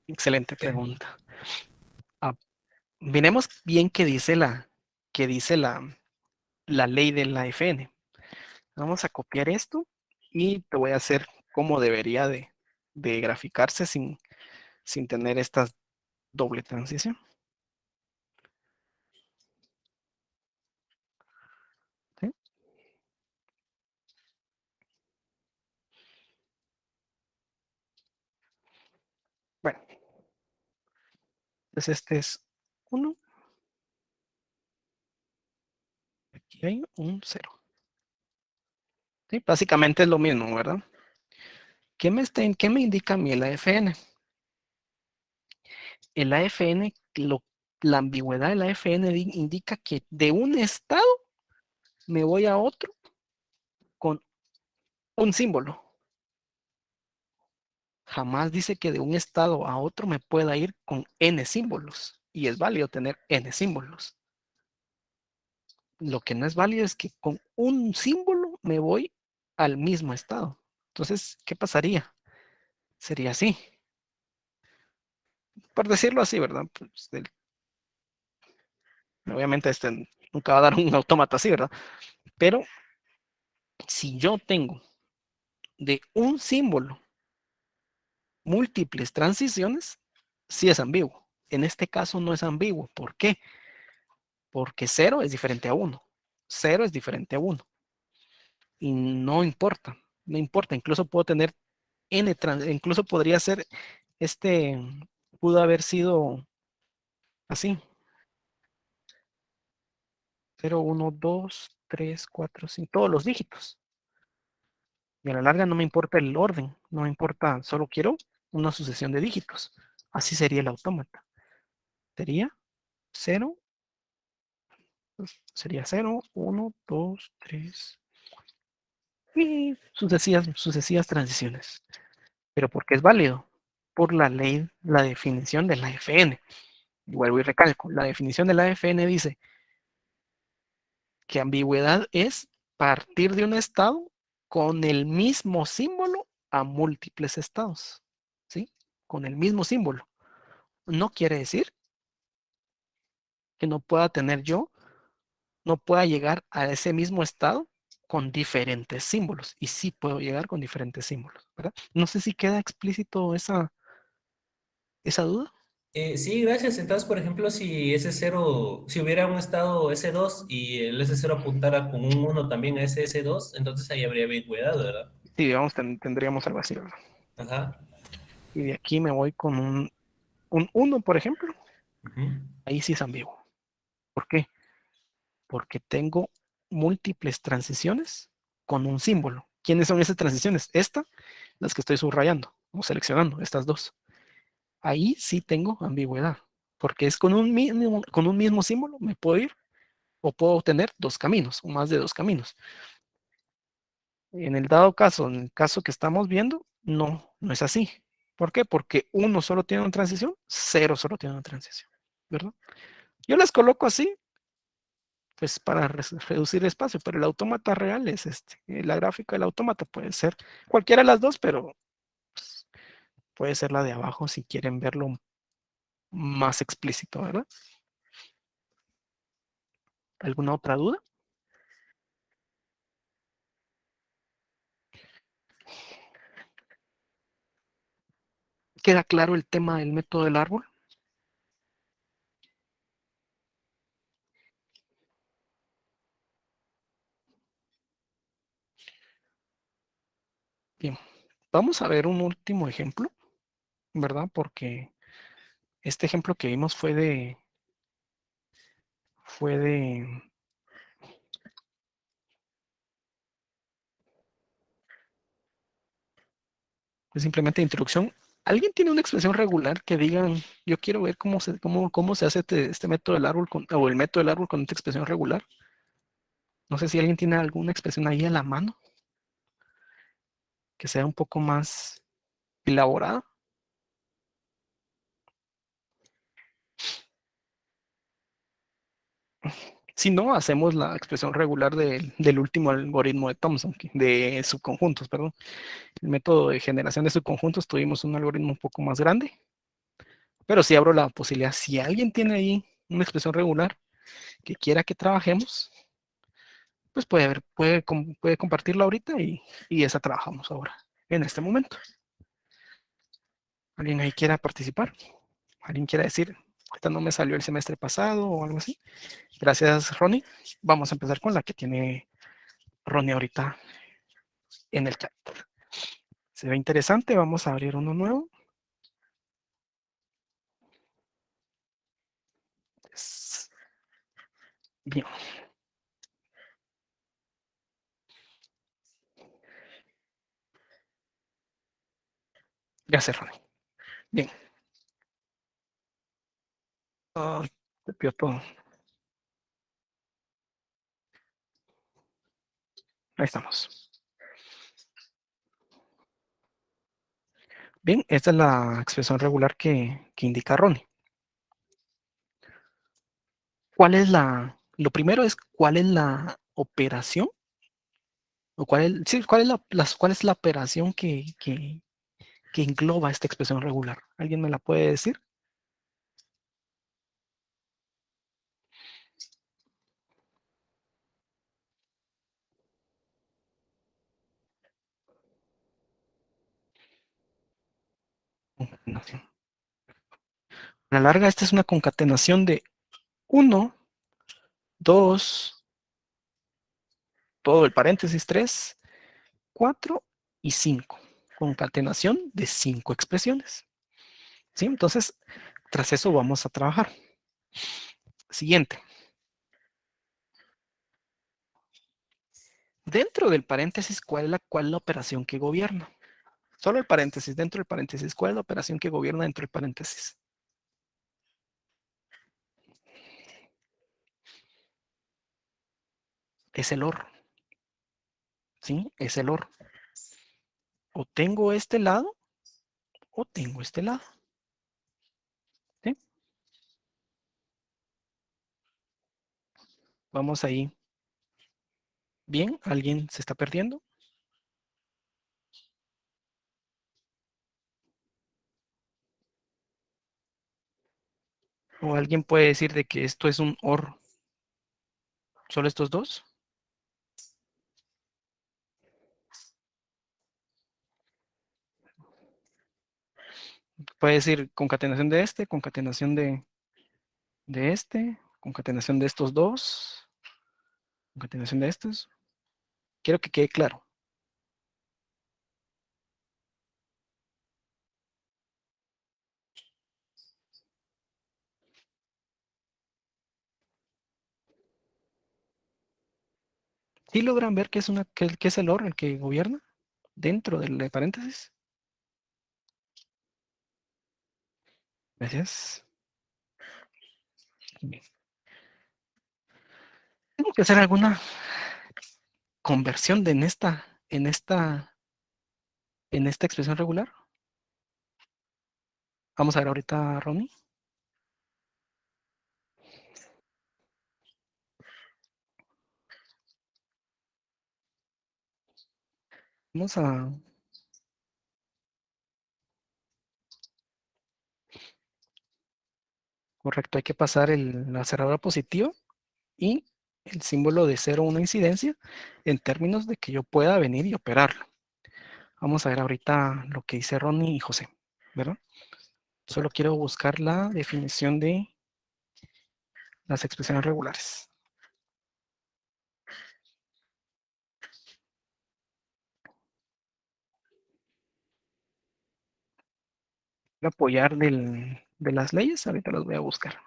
excelente Eh, pregunta. Ah, miremos bien qué dice la ley de la FN. Vamos a copiar esto y te voy a hacer cómo debería de graficarse sin tener esta doble transición. ¿Sí? Bueno, entonces este es 1, aquí hay un 0. ¿Sí? Básicamente es lo mismo, ¿verdad? ¿Qué me indica a mí el AFN? El AFN, la ambigüedad del AFN indica que de un estado me voy a otro con un símbolo. Jamás dice que de un estado a otro me pueda ir con n símbolos. Y es válido tener n símbolos. Lo que no es válido es que con un símbolo me voy al mismo estado. Entonces, ¿qué pasaría? Sería así. Por decirlo así, ¿verdad? Pues, obviamente nunca va a dar un autómata así, ¿verdad? Pero si yo tengo de un símbolo múltiples transiciones, sí es ambiguo. En este caso no es ambiguo. ¿Por qué? Porque 0 es diferente a 1. 0 es diferente a 1. Y no importa, no importa. Incluso puedo tener incluso podría ser, este, pudo haber sido así. 0, 1, 2, 3, 4, 5, todos los dígitos. Y a la larga no me importa el orden, no me importa, solo quiero una sucesión de dígitos. Así sería el autómata. Sería 0, sería 0, 1, 2, 3 y sucesivas transiciones. ¿Pero por qué es válido? Por la ley, la definición de la FN. Y vuelvo y recalco, la definición de la AFN dice que ambigüedad es partir de un estado con el mismo símbolo a múltiples estados, ¿sí? Con el mismo símbolo. No quiere decir que no pueda tener yo, no pueda llegar a ese mismo estado con diferentes símbolos. Y sí puedo llegar con diferentes símbolos, ¿verdad? No sé si queda explícito esa duda. Sí, gracias. Entonces, por ejemplo, si ese cero, si hubiera un estado S2 y el S0 apuntara con un uno también a ese S2, entonces ahí habría ambigüedad, ¿verdad? Sí, digamos, tendríamos algo así, ¿verdad? Ajá. Y de aquí me voy con un 1, por ejemplo. Ujú. Ahí sí es ambiguo. ¿Por qué? Porque tengo múltiples transiciones con un símbolo. ¿Quiénes son esas transiciones? Las que estoy subrayando o seleccionando, estas dos. Ahí sí tengo ambigüedad, porque es con un mismo símbolo me puedo ir o puedo tener dos caminos o más de dos caminos. En el dado caso, en el caso que estamos viendo, no es así. ¿Por qué? Porque uno solo tiene una transición, cero solo tiene una transición, ¿verdad? Yo las coloco así pues para reducir espacio, pero el autómata real es este. La gráfica del autómata puede ser cualquiera de las dos, pero pues, puede ser la de abajo si quieren verlo más explícito, ¿verdad? ¿Alguna otra duda? ¿Queda claro el tema del método del árbol? Bien, vamos a ver un último ejemplo, ¿verdad? Porque este ejemplo que vimos fue de simplemente introducción. ¿Alguien tiene una expresión regular que digan, yo quiero ver cómo se hace este método del árbol o el método del árbol con esta expresión regular? No sé si alguien tiene alguna expresión ahí a la mano que sea un poco más elaborada. Si no, hacemos la expresión regular del último algoritmo de Thomson, de subconjuntos, perdón. El método de generación de subconjuntos tuvimos un algoritmo un poco más grande, pero sí abro la posibilidad, si alguien tiene ahí una expresión regular que quiera que trabajemos, pues puede compartirla ahorita y esa trabajamos ahora, en este momento. ¿Alguien ahí quiera participar? ¿Alguien quiera decir, esta no me salió el semestre pasado o algo así? Gracias, Ronnie. Vamos a empezar con la que tiene Ronnie ahorita en el chat. Se ve interesante, vamos a abrir uno nuevo. Bien, gracias, Ronnie. Bien. Oh, te pido todo. Ahí estamos. Bien, esta es la expresión regular que indica Ronnie. Lo primero es cuál es la operación, o cuál es la operación que engloba esta expresión regular. ¿Alguien me la puede decir? A la larga, esta es una concatenación de uno, 2, todo el paréntesis 3, 4 y 5. Concatenación de 5 expresiones. ¿Sí? Entonces, tras eso vamos a trabajar. Siguiente. Dentro del paréntesis, ¿cuál es la operación que gobierna? Solo el paréntesis, dentro del paréntesis, ¿cuál es la operación que gobierna dentro del paréntesis? Es el OR. ¿Sí? Es el OR. O tengo este lado o tengo este lado. ¿Sí? Vamos ahí. Bien, ¿alguien se está perdiendo? ¿O alguien puede decir de que esto es un OR? ¿Solo estos dos? Puede decir concatenación de este, concatenación de este, concatenación de estos dos, concatenación de estos. Quiero que quede claro. ¿Sí logran ver que es, que es el OR el que gobierna dentro del paréntesis? Gracias. Tengo que hacer alguna conversión de en esta expresión regular. Vamos a ver ahorita, Ronnie. Vamos a, correcto, hay que pasar la cerradura positiva y el símbolo de cero una incidencia en términos de que yo pueda venir y operarlo. Vamos a ver ahorita lo que dice Ronnie y José, ¿verdad? Solo quiero buscar la definición de las expresiones regulares. Voy a apoyar de las leyes, ahorita las voy a buscar.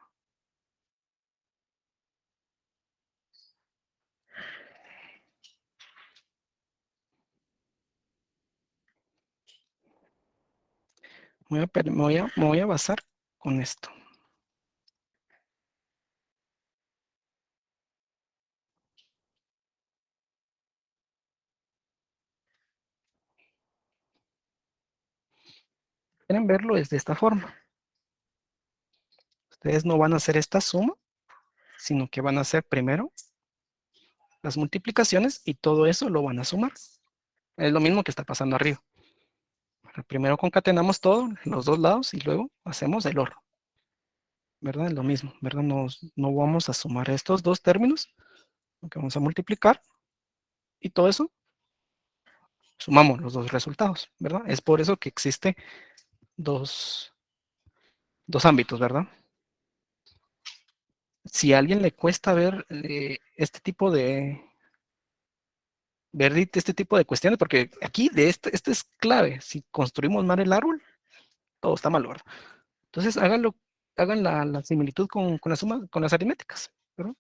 Me voy a basar con esto. Quieren verlo desde esta forma. Ustedes no van a hacer esta suma, sino que van a hacer primero las multiplicaciones y todo eso lo van a sumar. Es lo mismo que está pasando arriba. Primero concatenamos todo, los dos lados, y luego hacemos el OR, ¿verdad? Es lo mismo, ¿verdad? No vamos a sumar estos dos términos, lo que vamos a multiplicar, y todo eso sumamos los dos resultados, ¿verdad? Es por eso que existe dos ámbitos, ¿verdad? Si a alguien le cuesta ver este tipo de cuestiones, porque aquí este es clave. Si construimos mal el árbol, todo está mal, ¿verdad? Entonces hagan la similitud con la suma, con las aritméticas, ¿verdad?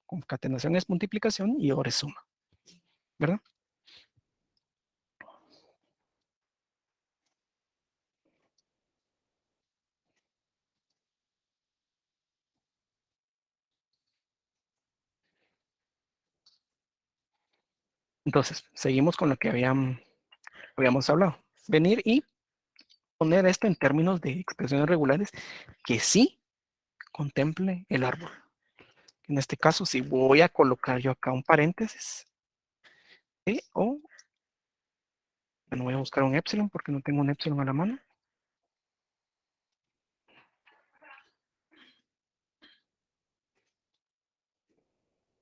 Concatenación es multiplicación y ahora es suma, ¿verdad? Entonces, seguimos con lo que habíamos hablado. Venir y poner esto en términos de expresiones regulares que sí contemple el árbol. En este caso, si voy a colocar yo acá un paréntesis, o bueno, voy a buscar un epsilon porque no tengo un epsilon a la mano.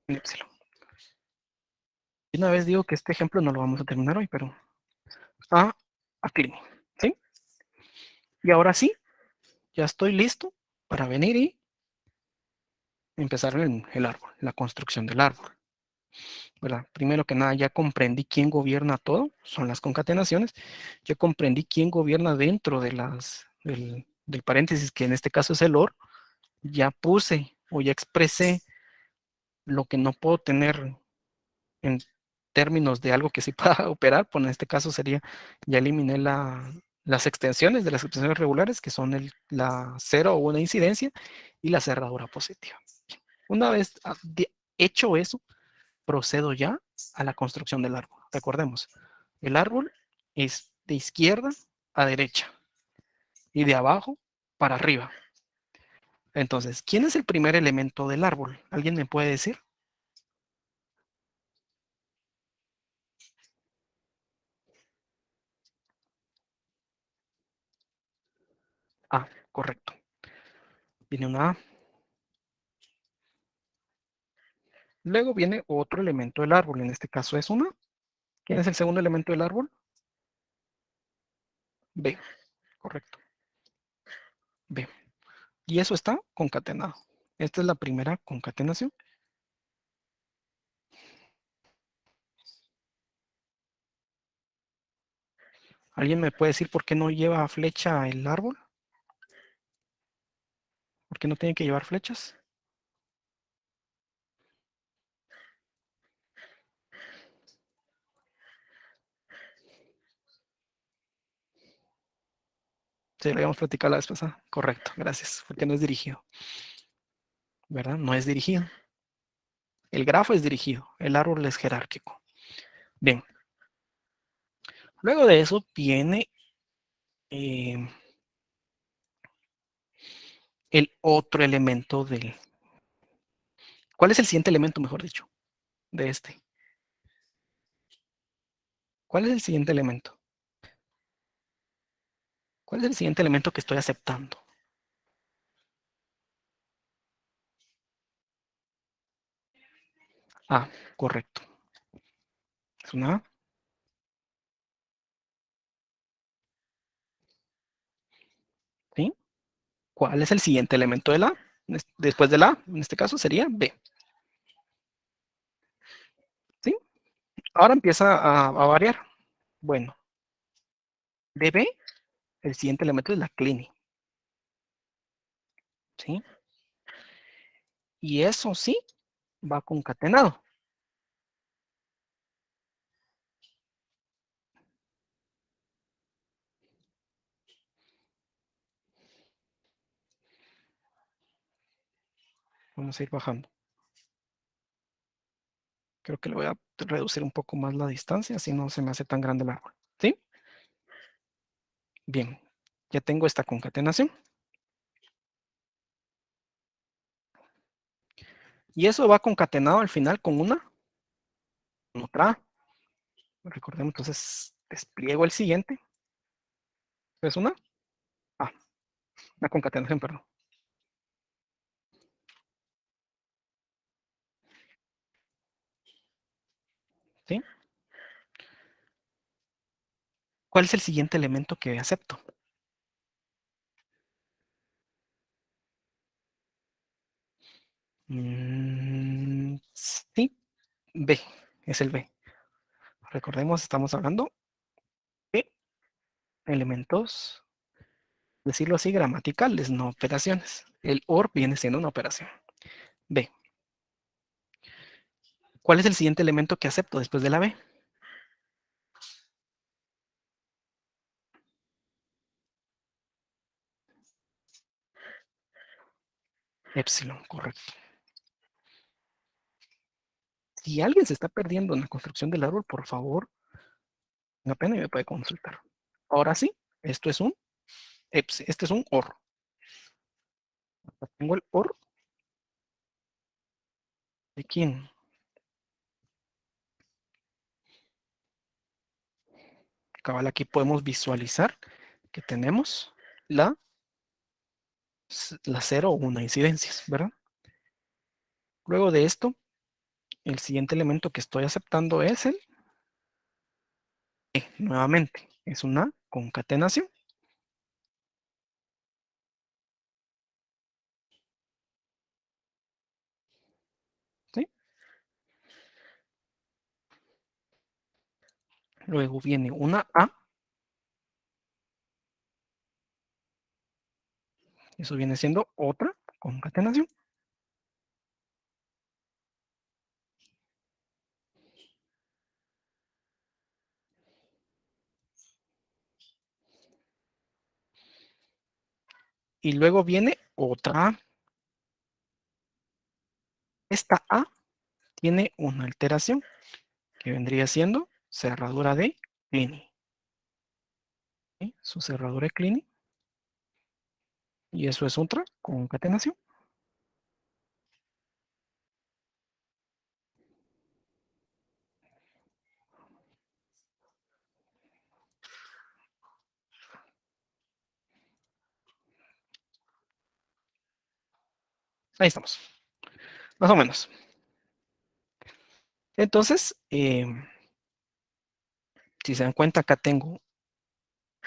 Un epsilon. Y una vez digo que este ejemplo no lo vamos a terminar hoy, pero aquí, ¿sí? Y ahora sí, ya estoy listo para venir y empezar el árbol, la construcción del árbol. ¿Verdad? Primero que nada, ya comprendí quién gobierna todo, son las concatenaciones. Yo comprendí quién gobierna dentro del paréntesis, que en este caso es el OR. Ya puse o ya expresé lo que no puedo tener en términos de algo que sí pueda operar, pues en este caso sería, ya eliminé las extensiones de las expresiones regulares, que son la cero o una incidencia, y la cerradura positiva. Una vez hecho eso, procedo ya a la construcción del árbol. Recordemos, el árbol es de izquierda a derecha y de abajo para arriba. Entonces, ¿quién es el primer elemento del árbol? ¿Alguien me puede decir? correcto. Viene una A. Luego viene otro elemento del árbol, en este caso es una. ¿Quién es el segundo elemento del árbol? B, correcto. B. Y eso está concatenado. Esta es la primera concatenación. ¿Alguien me puede decir por qué no lleva flecha el árbol? ¿Por qué no tiene que llevar flechas? Sí, lo habíamos platicado la vez pasada. Correcto, gracias. Porque no es dirigido, ¿verdad? No es dirigido. El grafo es dirigido, el árbol es jerárquico. Bien, luego de eso viene eh, el otro elemento del... ¿Cuál es el siguiente elemento, mejor dicho, de este? ¿Cuál es el siguiente elemento? ¿Cuál es el siguiente elemento que estoy aceptando? Ah, correcto. Es una A. ¿Sí? ¿Cuál es el siguiente elemento de la A? Después de la A, en este caso sería B. ¿Sí? Ahora empieza a variar. Bueno, de B, el siguiente elemento es la clini. ¿Sí? Y eso sí va concatenado. Vamos a ir bajando. Creo que le voy a reducir un poco más la distancia, así no se me hace tan grande el árbol. ¿Sí? Bien, ya tengo esta concatenación. Y eso va concatenado al final con una, con otra A. Recordemos, entonces despliego el siguiente. Es una A, una concatenación, perdón. ¿Sí? ¿Cuál es el siguiente elemento que acepto? Sí, B, es el B. Recordemos, estamos hablando de elementos, decirlo así, gramaticales, no operaciones. El OR viene siendo una operación. B. ¿Cuál es el siguiente elemento que acepto después de la B? Epsilon, correcto. Si alguien se está perdiendo en la construcción del árbol, por favor, tenga pena y me puede consultar. Ahora sí, esto es un este es un OR. Tengo el OR de quién. Cabal, aquí podemos visualizar que tenemos la, la 0 o 1 incidencias, ¿verdad? Luego de esto, el siguiente elemento que estoy aceptando es el E, nuevamente. Es una concatenación. ¿Sí? Luego viene una A. Eso viene siendo otra concatenación. Y luego viene otra A. Esta A tiene una alteración que vendría siendo cerradura de Kleene. ¿Sí? Su cerradura de Kleene. Y eso es otra concatenación. Ahí estamos, más o menos. Entonces, si se dan cuenta, acá tengo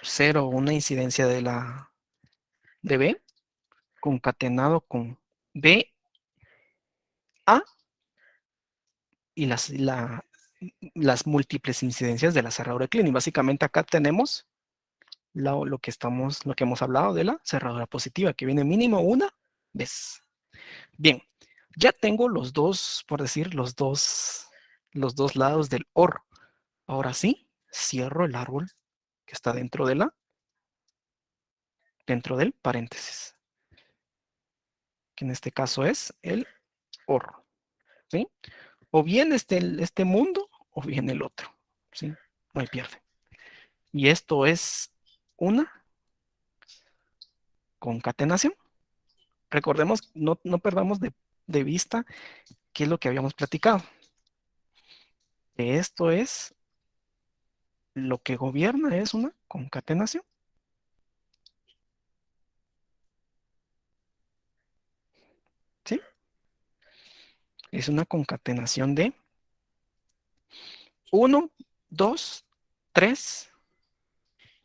0, una incidencia de B, concatenado con B, A, y las múltiples incidencias de la cerradura de Kleene. Básicamente acá tenemos lo que hemos hablado de la cerradura positiva, que viene mínimo una vez. Bien, ya tengo los dos, por decir, los dos lados del OR. Ahora sí, cierro el árbol que está dentro del paréntesis, que en este caso es el OR, ¿sí? O bien este mundo, o bien el otro, ¿sí? No hay pierde. Y esto es una concatenación. Recordemos, no perdamos de vista qué es lo que habíamos platicado. Que esto es lo que gobierna, es una concatenación, ¿sí? Es una concatenación de uno, 2, 3,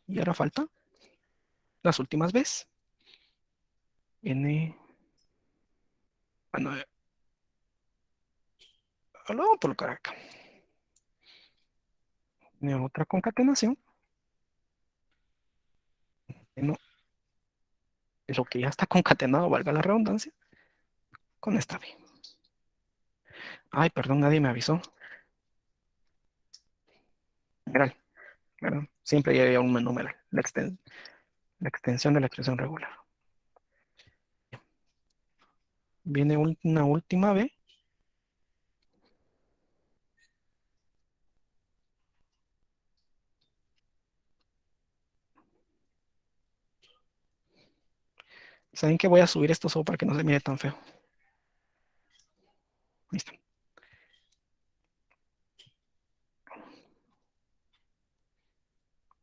y ahora falta las últimas veces. Viene, bueno, lo voy a colocar acá. Viene otra concatenación, no, es lo que ya está concatenado, valga la redundancia, con esta B. Ay, perdón, nadie me avisó. Numeral, ¿verdad? Siempre había un numeral, la extensión de la expresión regular. Viene una última B. ¿Saben que voy a subir esto solo para que no se mire tan feo? Listo.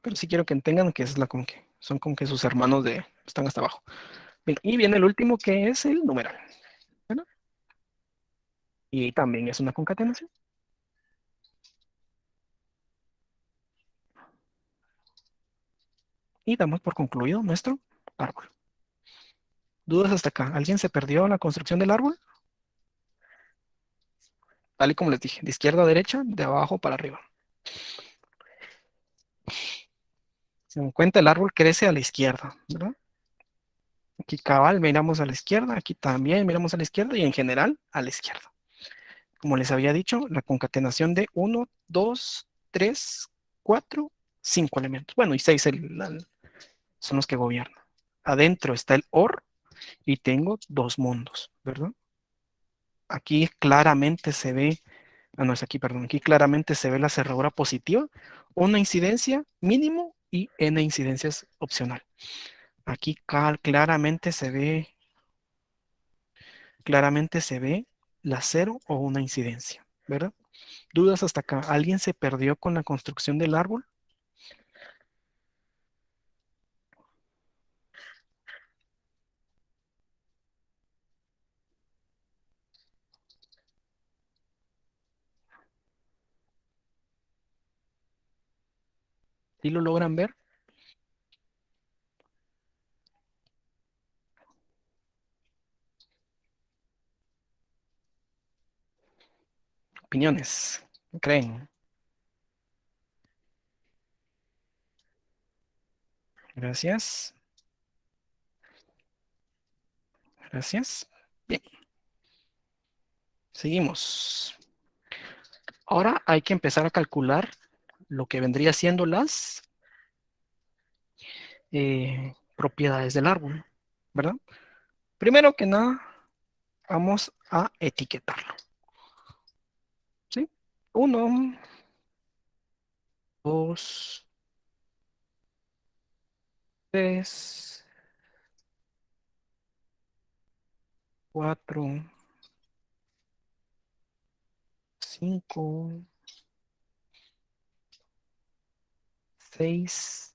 Pero sí quiero que tengan que es la con que son como que sus hermanos están hasta abajo. Bien, y viene el último que es el numeral, ¿verdad? Y también es una concatenación. Y damos por concluido nuestro árbol. ¿Dudas hasta acá? ¿Alguien se perdió en la construcción del árbol? Tal y como les dije, de izquierda a derecha, de abajo para arriba. Si se dan cuenta, el árbol crece a la izquierda, ¿verdad? Aquí cabal miramos a la izquierda, aquí también miramos a la izquierda y en general a la izquierda. Como les había dicho, la concatenación de uno, 2, 3, 4, 5 elementos. Bueno, y 6 son los que gobiernan. Adentro está el OR y tengo dos mundos, ¿verdad? Aquí claramente se ve, no es aquí, perdón, aquí claramente se ve la cerradura positiva, una incidencia mínimo y n incidencias opcional. Aquí claramente se ve la cero o una incidencia, ¿verdad? ¿Dudas hasta acá? ¿Alguien se perdió con la construcción del árbol? ¿Sí lo logran ver? Opiniones. ¿Qué creen? Gracias. Gracias. Bien, seguimos. Ahora hay que empezar a calcular lo que vendría siendo las propiedades del árbol, ¿verdad? Primero que nada, vamos a etiquetarlo, ¿sí? Uno, dos, tres, cuatro, cinco, seis.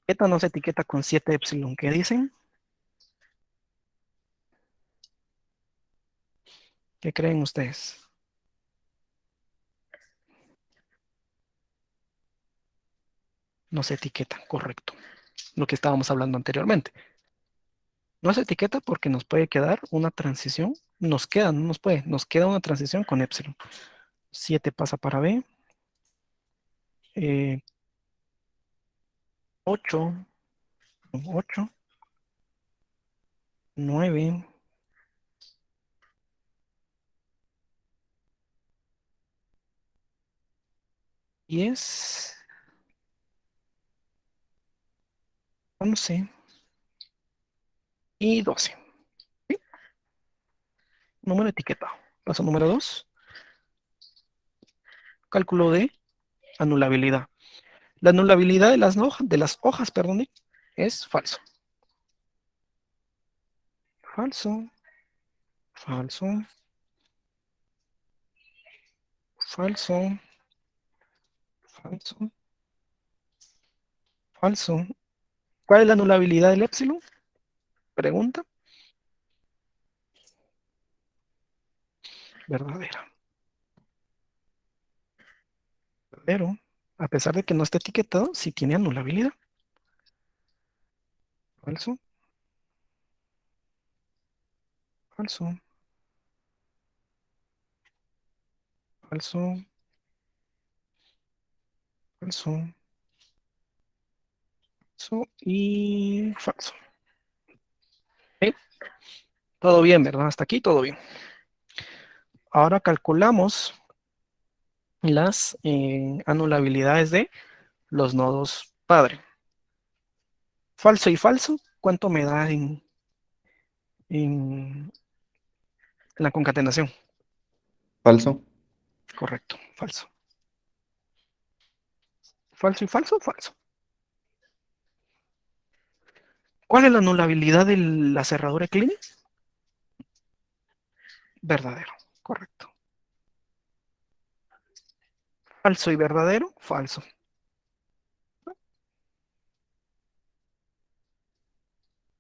Etiqueta no se etiqueta con 7 epsilon, ¿qué dicen? ¿Qué creen ustedes? No se etiqueta, correcto. Lo que estábamos hablando anteriormente. No se etiqueta porque nos puede quedar una transición. Nos queda, no nos puede, nos queda una transición con epsilon. 7 pasa para B. 8, 8, 9, 10, 11 y 12. ¿Sí? Número etiquetado. Paso número 2. Cálculo de anulabilidad. La anulabilidad de las hojas, perdón, es falso. Falso, falso, falso, falso, falso. ¿Cuál es la anulabilidad del épsilon? Pregunta. Verdadera. Verdadero. A pesar de que no esté etiquetado, sí tiene anulabilidad. Falso, falso, falso, falso, falso y falso. ¿Sí? Todo bien, ¿verdad? Hasta aquí todo bien. Ahora calculamos las anulabilidades de los nodos padre. Falso y falso, ¿cuánto me da en la concatenación? Falso. Correcto, falso. Falso y falso, falso. ¿Cuál es la anulabilidad de la cerradura clínica? Verdadero, correcto. Falso y verdadero, falso.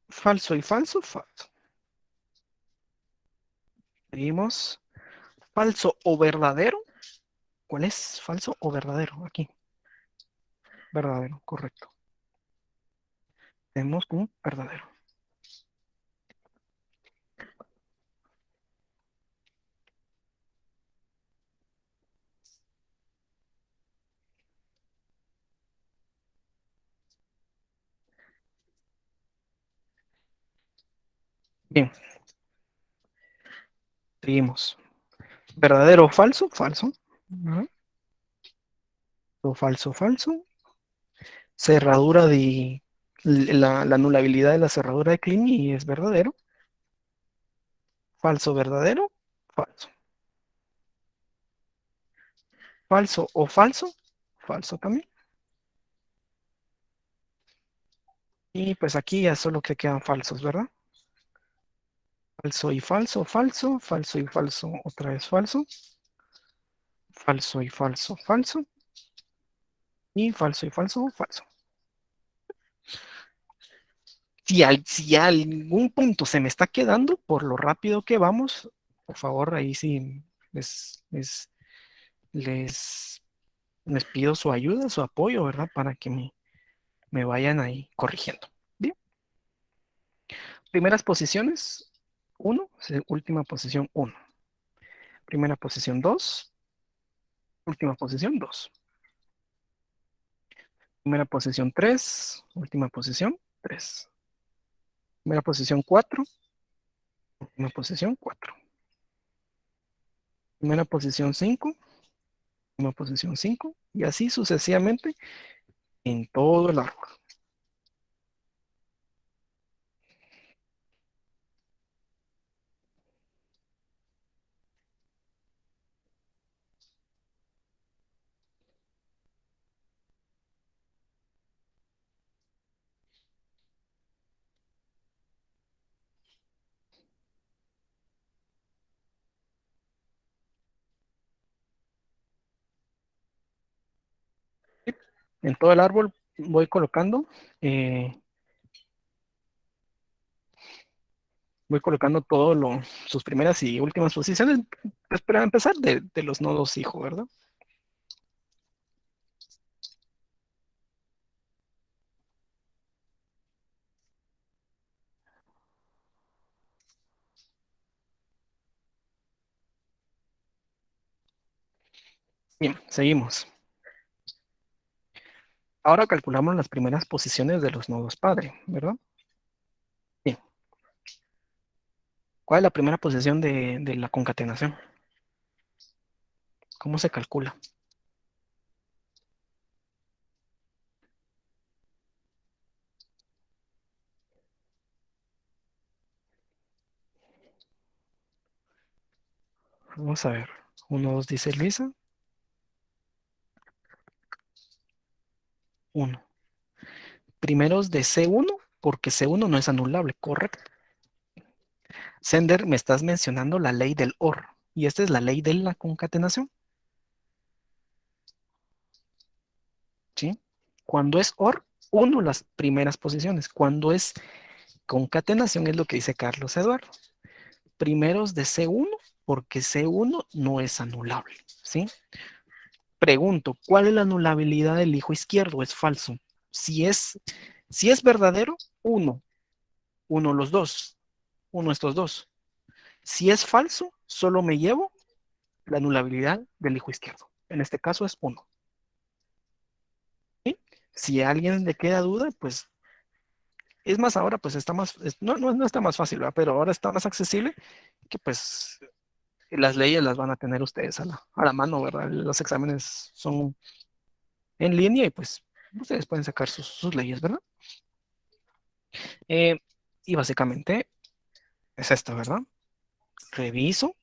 Falso y falso, falso. Seguimos. Falso o verdadero. ¿Cuál es falso o verdadero? Aquí. Verdadero, correcto. Tenemos un verdadero. Bien, seguimos. Verdadero o falso, falso. Ajá. O falso, falso. Cerradura de la anulabilidad de la cerradura de Kleene es verdadero. Falso, verdadero, falso. Falso o falso, falso también. Y pues aquí ya solo que quedan falsos, ¿verdad? Falso y falso, falso, falso y falso, otra vez falso. Falso y falso, falso. Y falso y falso, falso. Si a algún punto se me está quedando por lo rápido que vamos, por favor, ahí sí les, les pido su ayuda, su apoyo, ¿verdad? Para que me vayan ahí corrigiendo. Bien. Primeras posiciones, 1. Última posición, 1. Primera posición, 2. Última posición, 2. Primera posición, 3. Última posición, 3. Primera posición, 4. Última posición, 4. Primera posición, 5. Última posición, 5. Y así sucesivamente en todo el árbol. En todo el árbol voy colocando Voy colocando sus primeras y últimas posiciones, pues, para empezar de los nodos hijo, ¿verdad? Bien, seguimos. Ahora calculamos las primeras posiciones de los nodos padre, ¿verdad? Bien. ¿Cuál es la primera posición de la concatenación? ¿Cómo se calcula? Vamos a ver. 1, 2, dice Luisa. 1. Primeros de C1, porque C1 no es anulable, correcto. Sender, me estás mencionando la ley del OR. Y esta es la ley de la concatenación. ¿Sí? Cuando es OR, uno las primeras posiciones. Cuando es concatenación es lo que dice Carlos Eduardo. Primeros de C1, porque C1 no es anulable. ¿Sí? Pregunto, ¿cuál es la anulabilidad del hijo izquierdo? Es falso. Si es verdadero, uno los dos, uno estos dos. Si es falso, solo me llevo la anulabilidad del hijo izquierdo. En este caso es 1. ¿Sí? Si a alguien le queda duda, pues es más ahora, pues está más, no está más fácil, ¿verdad? Pero ahora está más accesible que pues las leyes las van a tener ustedes a la mano, ¿verdad? Los exámenes son en línea y pues ustedes pueden sacar sus leyes, ¿verdad? Eh, y básicamente es esto, ¿verdad? Reviso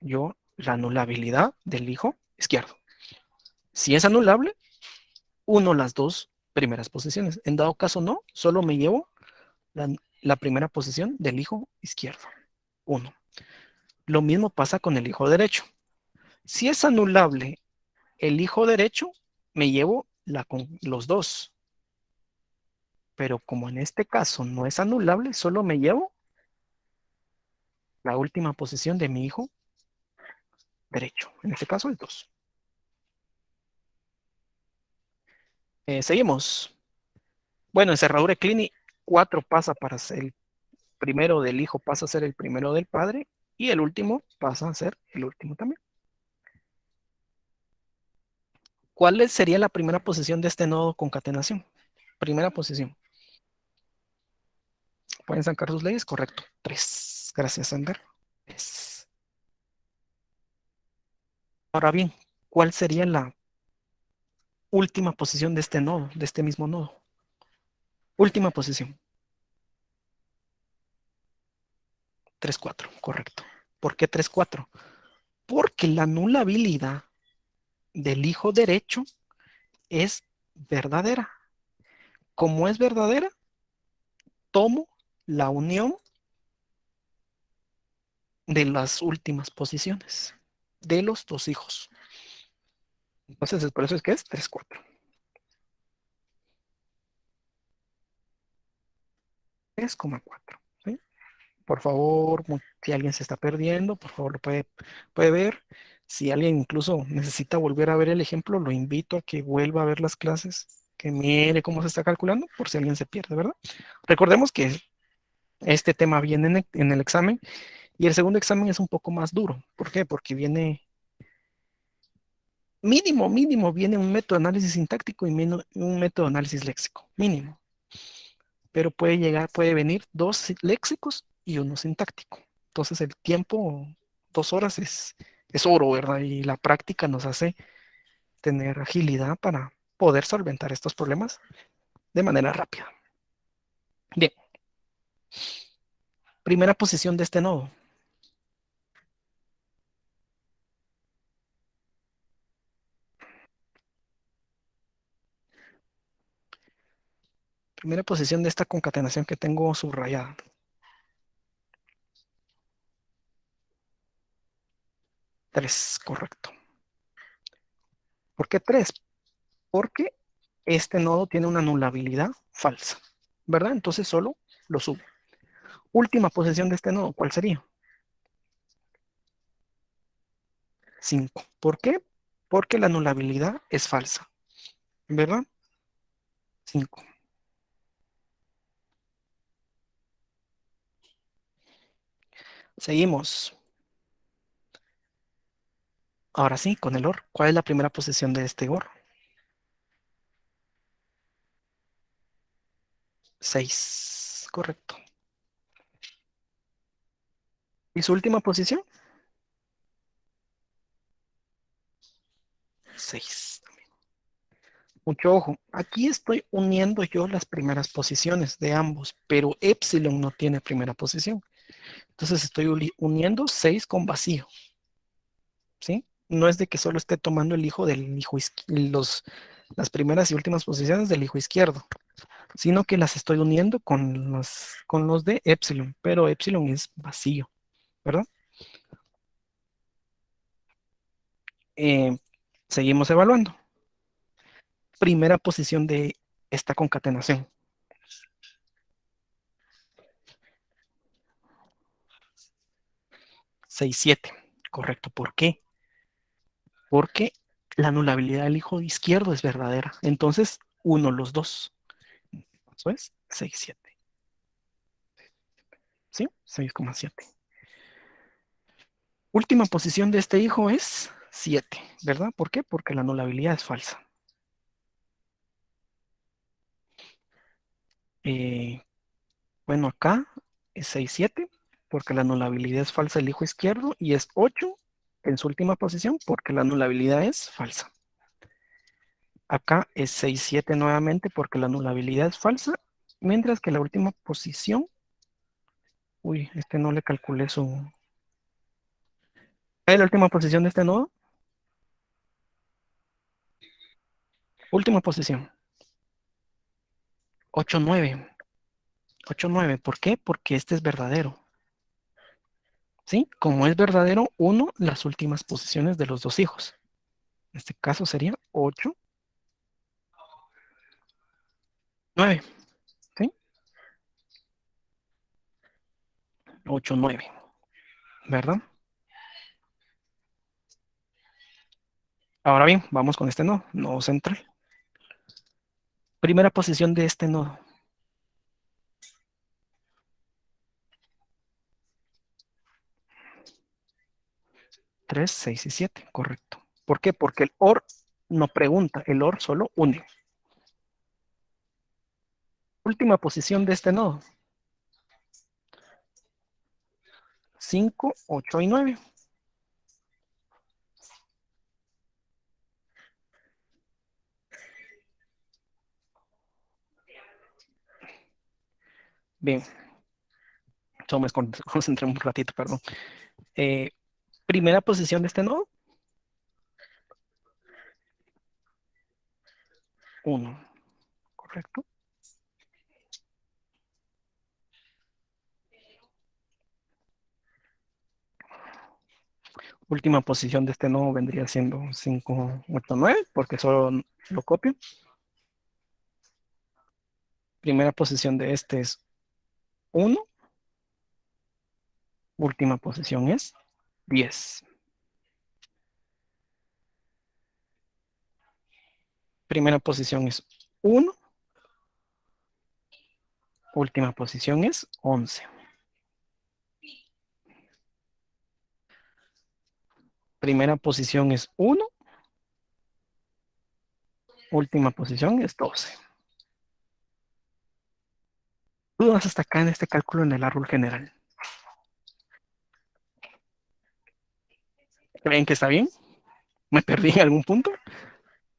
yo la anulabilidad del hijo izquierdo. Si es anulable, uno las dos primeras posiciones. En dado caso no, solo me llevo la primera posición del hijo izquierdo. 1. Lo mismo pasa con el hijo derecho. Si es anulable el hijo derecho, me llevo los dos. Pero como en este caso no es anulable, solo me llevo la última posición de mi hijo derecho. En este caso el 2. Seguimos. Bueno, en cerradura Clini, 4 pasa para ser el primero del hijo, pasa a ser el primero del padre, y el último pasa a ser el último también. ¿Cuál sería la primera posición de este nodo concatenación? Primera posición. ¿Pueden sacar sus leyes? Correcto. 3. Gracias, Ander. 3. Ahora bien, ¿cuál sería la última posición de este nodo, de este mismo nodo? Última posición. 3, 4. Correcto. ¿Por qué 3, 4? Porque la anulabilidad del hijo derecho es verdadera. Como es verdadera, tomo la unión de las últimas posiciones de los dos hijos. Entonces, por eso es que es 3, 4. 3,4. ¿Sí? Por favor, si alguien se está perdiendo, por favor lo puede ver. Si alguien incluso necesita volver a ver el ejemplo, lo invito a que vuelva a ver las clases, que mire cómo se está calculando, por si alguien se pierde, ¿verdad? Recordemos que este tema viene en el examen y el segundo examen es un poco más duro. ¿Por qué? Porque viene mínimo, viene un método de análisis sintáctico y un método de análisis léxico, mínimo. Pero puede venir dos léxicos y uno sintáctico. Entonces el tiempo, 2 horas es oro, ¿verdad? Y la práctica nos hace tener agilidad para poder solventar estos problemas de manera rápida. Bien, primera posición de este nodo. Primera posición de esta concatenación que tengo subrayada. 3, correcto. ¿Por qué 3? Porque este nodo tiene una anulabilidad falsa, ¿verdad? Entonces solo lo subo. Última posición de este nodo, ¿cuál sería? 5. ¿Por qué? Porque la anulabilidad es falsa, ¿verdad? 5. Seguimos. Ahora sí, con el OR. ¿Cuál es la primera posición de este OR? 6. Correcto. ¿Y su última posición? 6. Mucho ojo. Aquí estoy uniendo yo las primeras posiciones de ambos, pero epsilon no tiene primera posición. Entonces estoy uniendo 6 con vacío, ¿sí? No es de que solo esté tomando el hijo del hijo las primeras y últimas posiciones del hijo izquierdo, sino que las estoy uniendo con los de epsilon, pero epsilon es vacío, ¿verdad? Eh, seguimos evaluando. Primera posición de esta concatenación. 6, 7. Correcto. ¿Por qué? Porque la anulabilidad del hijo izquierdo es verdadera. Entonces, uno los dos. Eso es 6, 7. ¿Sí? 6,7. Última posición de este hijo es 7, ¿verdad? ¿Por qué? Porque la anulabilidad es falsa. Eh, bueno, acá es 6, 7, porque la anulabilidad es falsa el hijo izquierdo, y es 8 en su última posición, porque la anulabilidad es falsa. Acá es 6, 7 nuevamente, porque la anulabilidad es falsa, mientras que la última posición, uy, este no le calculé su... ¿Es la última posición de este nodo? Última posición, 8, 9. 8, 9. ¿Por qué? Porque este es verdadero. ¿Sí? Como es verdadero, 1 las últimas posiciones de los dos hijos. En este caso sería 8, 9. ¿Sí? 8, 9. ¿Verdad? Ahora bien, vamos con este nodo, nodo central. Primera posición de este nodo. 3, 6 y 7, correcto. ¿Por qué? Porque el OR no pregunta, el OR solo une. Última posición de este nodo. 5, 8 y 9. Bien, solo me concentré un ratito, perdón. Eh, primera posición de este nodo. 1, correcto. Última posición de este nodo vendría siendo 5, 8, 9, porque solo lo copio. Primera posición de este es 1. Última posición es 10. Primera posición es 1. Última posición es 11. Primera posición es 1. Última posición es 12. Dudas hasta acá en este cálculo en el árbol general. ¿Creen que está bien? ¿Me perdí en algún punto?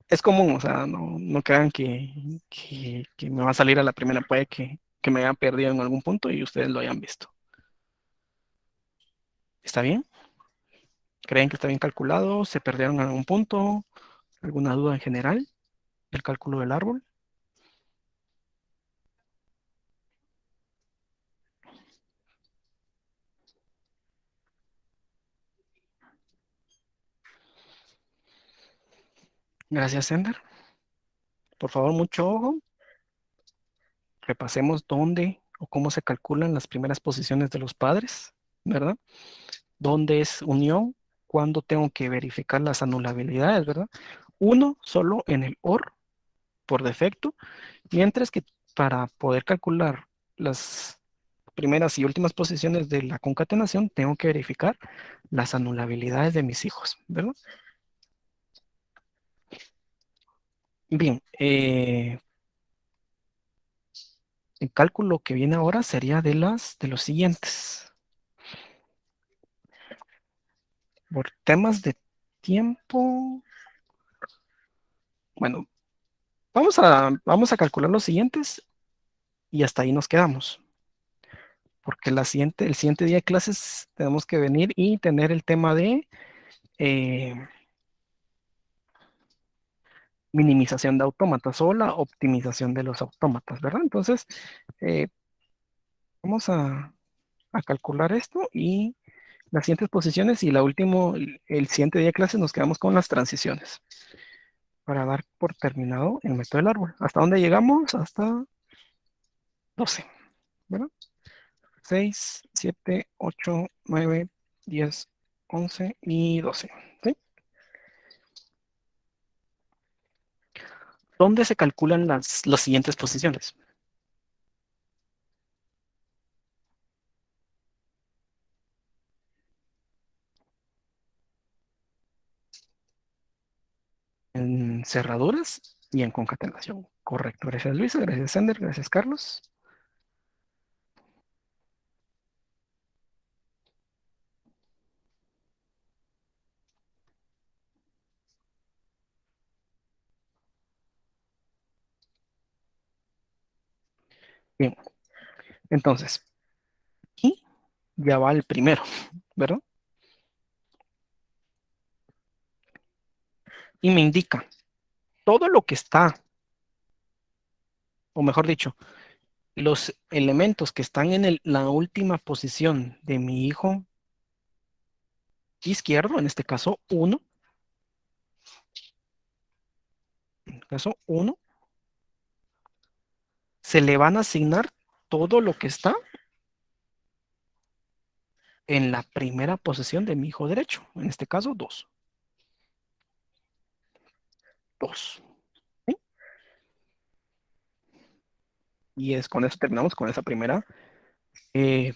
Es común, o sea, no crean que me va a salir a la primera. Puede que me haya perdido en algún punto y ustedes lo hayan visto. ¿Está bien? ¿Creen que está bien calculado? ¿Se perdieron en algún punto? ¿Alguna duda en general del cálculo del árbol? Gracias, Sender. Por favor, mucho ojo. Repasemos dónde o cómo se calculan las primeras posiciones de los padres, ¿verdad? ¿Dónde es unión? ¿Cuándo tengo que verificar las anulabilidades, ¿verdad? Uno solo en el OR por defecto, mientras que para poder calcular las primeras y últimas posiciones de la concatenación, tengo que verificar las anulabilidades de mis hijos, ¿verdad? Bien, el cálculo que viene ahora sería de los siguientes. Por temas de tiempo, bueno, vamos a calcular los siguientes y hasta ahí nos quedamos. Porque el siguiente día de clases tenemos que venir y tener el tema de eh, minimización de autómatas o la optimización de los autómatas, ¿verdad? Entonces, eh, vamos a calcular esto y las siguientes posiciones y el siguiente día de clases nos quedamos con las transiciones para dar por terminado el método del árbol. ¿Hasta dónde llegamos? Hasta 12, ¿verdad? 6, 7, 8, 9, 10, 11 y 12. ¿Sí? ¿Dónde se calculan las siguientes posiciones? En cerraduras y en concatenación. Correcto. Gracias, Luisa. Gracias, Sander. Gracias, Carlos. Bien. Entonces, aquí ya va el primero, ¿verdad? Y me indica todo lo que está, o mejor dicho, los elementos que están en la última posición de mi hijo izquierdo, en este caso 1, se le van a asignar todo lo que está en la primera posición de mi hijo derecho, en este caso 2. 2. ¿Sí? Y con eso terminamos eh,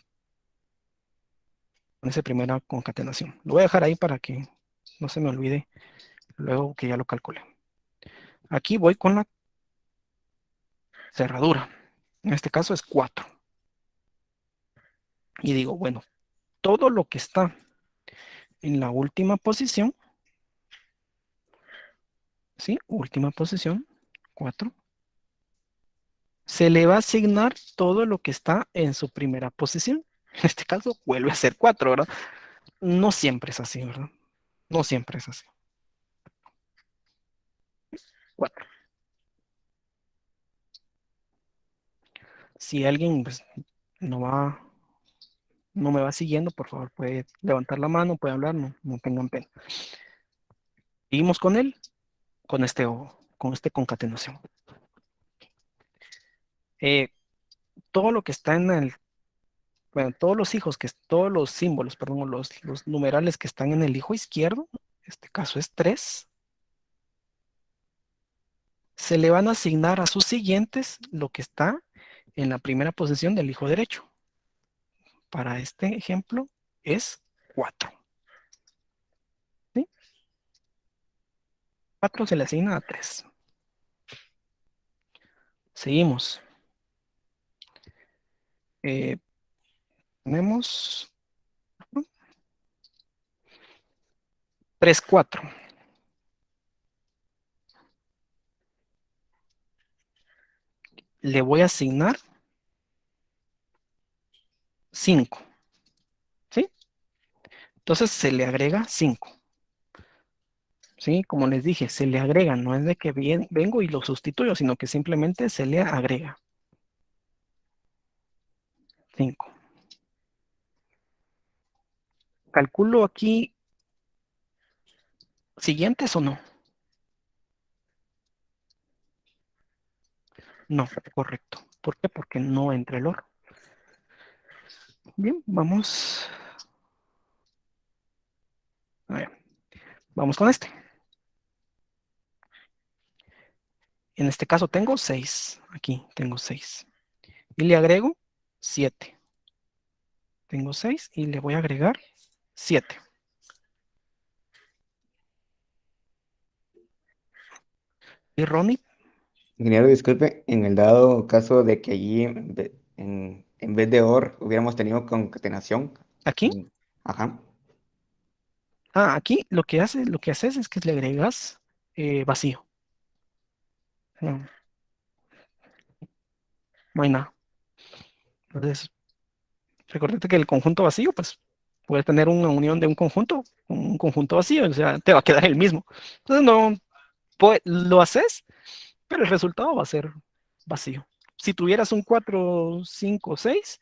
con esa primera concatenación. Lo voy a dejar ahí para que no se me olvide luego que ya lo calcule. Aquí voy con la cerradura. En este caso es 4. Y digo, bueno, todo lo que está en la última posición, ¿sí? Última posición, 4. Se le va a asignar todo lo que está en su primera posición. En este caso vuelve a ser 4, ¿verdad? No siempre es así, ¿verdad? No siempre es así. 4. Si alguien pues, no va, no me va siguiendo, por favor, puede levantar la mano, puede hablar, no tengan pena. Seguimos con él, con este concatenación. Eh, todo lo que está bueno, todos los símbolos, perdón, los numerales que están en el hijo izquierdo, en este caso es 3, se le van a asignar a sus siguientes lo que está en la primera posición del hijo derecho. Para este ejemplo es 4. ¿Sí? 4 se le asigna a 3. Seguimos. Eh, tenemos 3, 4. Le voy a asignar 5. ¿Sí? Entonces se le agrega 5. ¿Sí? Como les dije, se le agrega, no es de que vengo y lo sustituyo, sino que simplemente se le agrega 5. ¿Calculo aquí siguientes o no? No, correcto. ¿Por qué? Porque no entra el OR. Bien, vamos. A ver, vamos con este. En este caso tengo 6. Aquí tengo 6. Y le agrego 7. Tengo 6 y le voy a agregar 7. Y Ronnie, Ingeniero, disculpe, en el dado caso de que allí en vez de OR hubiéramos tenido concatenación. aquí. mm, Ajá. Aquí lo que haces es que le agregas vacío. No, no hay nada. Entonces, recordate que el conjunto vacío, pues, puede tener una unión de un conjunto vacío, o sea, te va a quedar el mismo. Entonces, no, lo haces, pero el resultado va a ser vacío. Si tuvieras un 4 5 6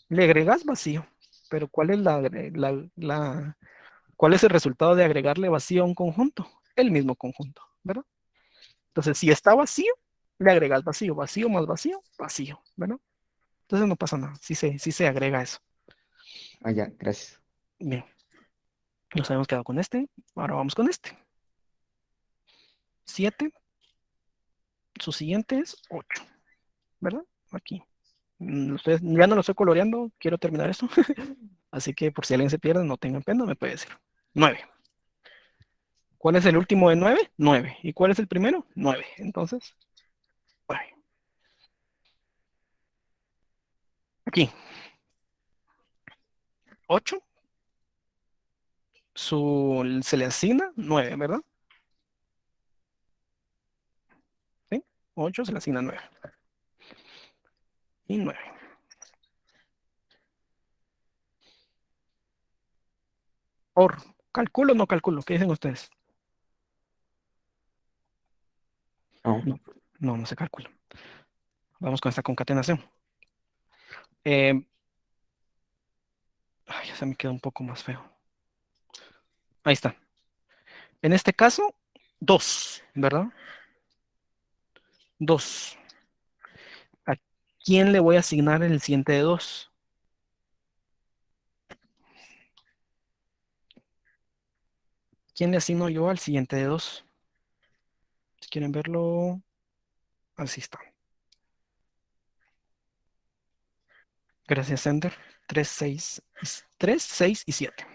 le agregas vacío. Pero ¿cuál es cuál es el resultado de agregarle vacío a un conjunto? El mismo conjunto, ¿verdad? Entonces, si está vacío, le agregas vacío, vacío más vacío, vacío, ¿verdad? Entonces no pasa nada, sí se agrega eso. Ah, ya, gracias. Bien, nos habíamos quedado con este, ahora vamos con este. 7, su siguiente es 8, ¿verdad? Aquí. Ustedes, ya no lo estoy coloreando, quiero terminar esto. Así que por si alguien se pierde, no tengan pena, me puede decir. 9. ¿Cuál es el último de 9? 9. ¿Y cuál es el primero? 9. Entonces, 9. Aquí, 8, se le asigna 9, ¿verdad? ¿Sí? 8 se le asigna 9. Y 9. Or, ¿calculo o no calculo? ¿Qué dicen ustedes? No. No, no se calcula. Vamos con esta concatenación. Eh, ya se me queda un poco más feo. Ahí está. En este caso, 2, ¿verdad? 2. ¿A quién le voy a asignar el siguiente de 2? ¿Quién le asigno yo al siguiente de 2? Si quieren verlo, así está. Gracias, Ender. 3, 6, 3, 6 y 7.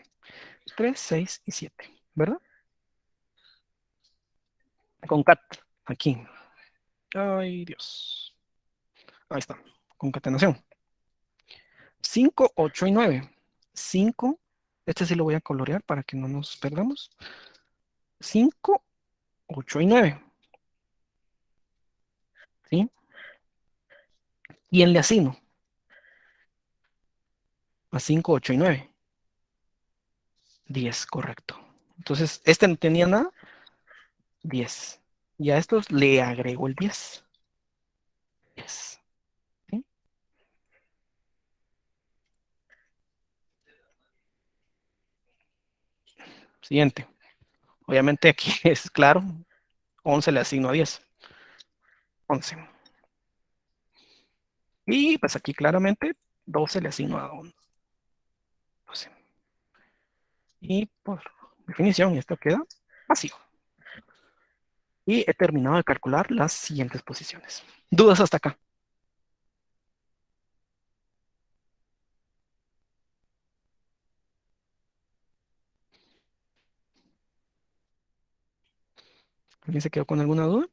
3, 6 y 7, ¿verdad? Con cat, aquí. Ay, Dios. Ahí está. Concatenación. 5, 8 y 9. 5, este sí lo voy a colorear para que no nos perdamos. 5, 8 y 9. ¿Sí? ¿Quién le asigno? A 5, 8 y 9. 10, correcto. Entonces, este no tenía nada. 10. Y a estos le agrego el 10. 10. ¿Sí? Siguiente. Obviamente aquí es claro. 11 le asigno a 10. 11. Y pues aquí claramente 12 le asigno a 12. Y por definición, esto queda vacío. Y he terminado de calcular las siguientes posiciones. ¿Dudas hasta acá? ¿Alguien se quedó con alguna duda?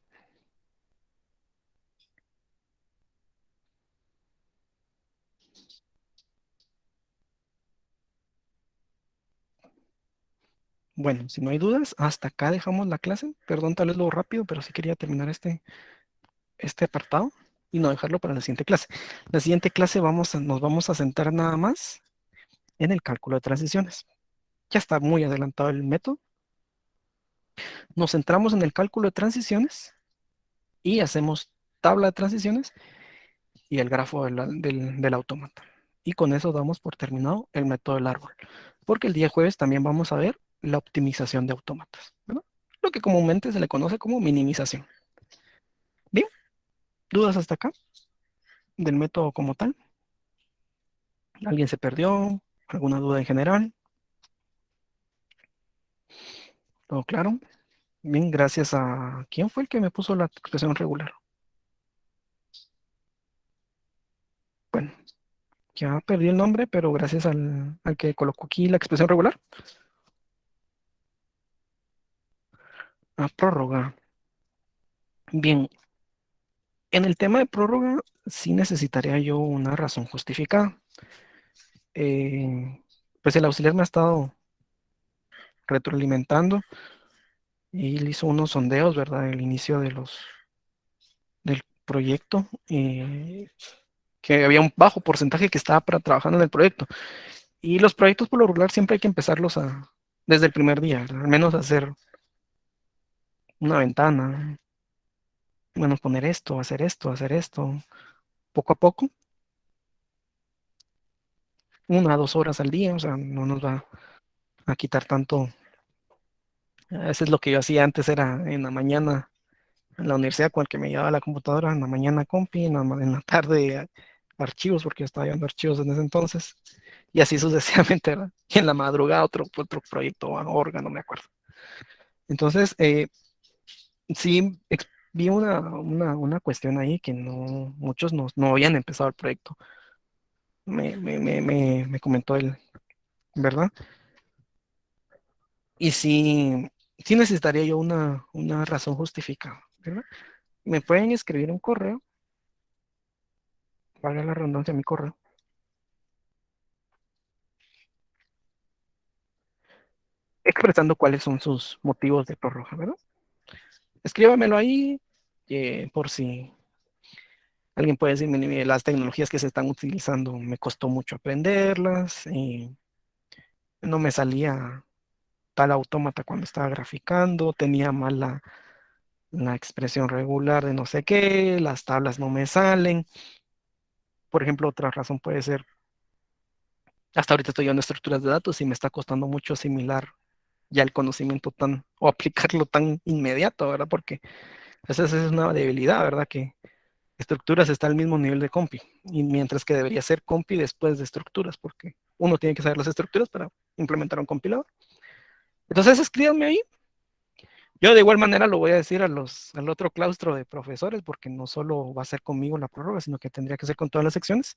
Bueno, si no hay dudas, hasta acá dejamos la clase. Perdón, tal vez lo rápido, pero sí quería terminar este apartado y no dejarlo para la siguiente clase. La siguiente clase nos vamos a centrar nada más en el cálculo de transiciones. Ya está muy adelantado el método. Nos centramos en el cálculo de transiciones y hacemos tabla de transiciones y el grafo del autómata. Y con eso damos por terminado el método del árbol. Porque el día jueves también vamos a ver la optimización de autómatas, ¿verdad? Lo que comúnmente se le conoce como minimización. Bien, ¿dudas hasta acá del método como tal? ¿Alguien se perdió? ¿Alguna duda en general? ¿Todo claro? Bien, gracias a... ¿Quién fue el que me puso la expresión regular? Bueno, ya perdí el nombre, pero gracias al que colocó aquí la expresión regular. A prórroga. Bien, en el tema de prórroga sí necesitaría yo una razón justificada. Pues el auxiliar me ha estado retroalimentando y él hizo unos sondeos, ¿verdad? El inicio del proyecto, que había un bajo porcentaje que estaba para trabajando en el proyecto. Y los proyectos por lo regular siempre hay que empezarlos desde el primer día, ¿verdad? Al menos hacer una ventana, bueno, poner esto, hacer esto, poco a poco, 1 a 2 horas al día, o sea, no nos va a quitar tanto. A veces lo que yo hacía antes era en la mañana en la universidad con el que me llevaba la computadora, en la mañana compi, en la tarde archivos, porque yo estaba llevando archivos en ese entonces, y así sucesivamente, ¿verdad? Y en la madrugada otro proyecto, órgano, no me acuerdo. Entonces, sí, vi una cuestión ahí que no, muchos no habían empezado el proyecto. Me comentó él, ¿verdad? Y sí necesitaría yo una razón justificada, ¿verdad? Me pueden escribir un correo, valga la redundancia, mi correo, expresando cuáles son sus motivos de prórroga, ¿verdad? Escríbamelo ahí, por si alguien puede decirme, "Mire, las tecnologías que se están utilizando me costó mucho aprenderlas, y no me salía tal autómata cuando estaba graficando, tenía mal la expresión regular de no sé qué, las tablas no me salen". Por ejemplo, otra razón puede ser, hasta ahorita estoy llevando estructuras de datos y me está costando mucho asimilar ya el conocimiento o aplicarlo tan inmediato, ¿verdad? Porque esa es una debilidad, ¿verdad? Que estructuras está al mismo nivel de compi, y mientras que debería ser compi después de estructuras, porque uno tiene que saber las estructuras para implementar un compilador. Entonces escríbanme ahí. Yo de igual manera lo voy a decir al otro claustro de profesores, porque no solo va a ser conmigo la prórroga, sino que tendría que ser con todas las secciones.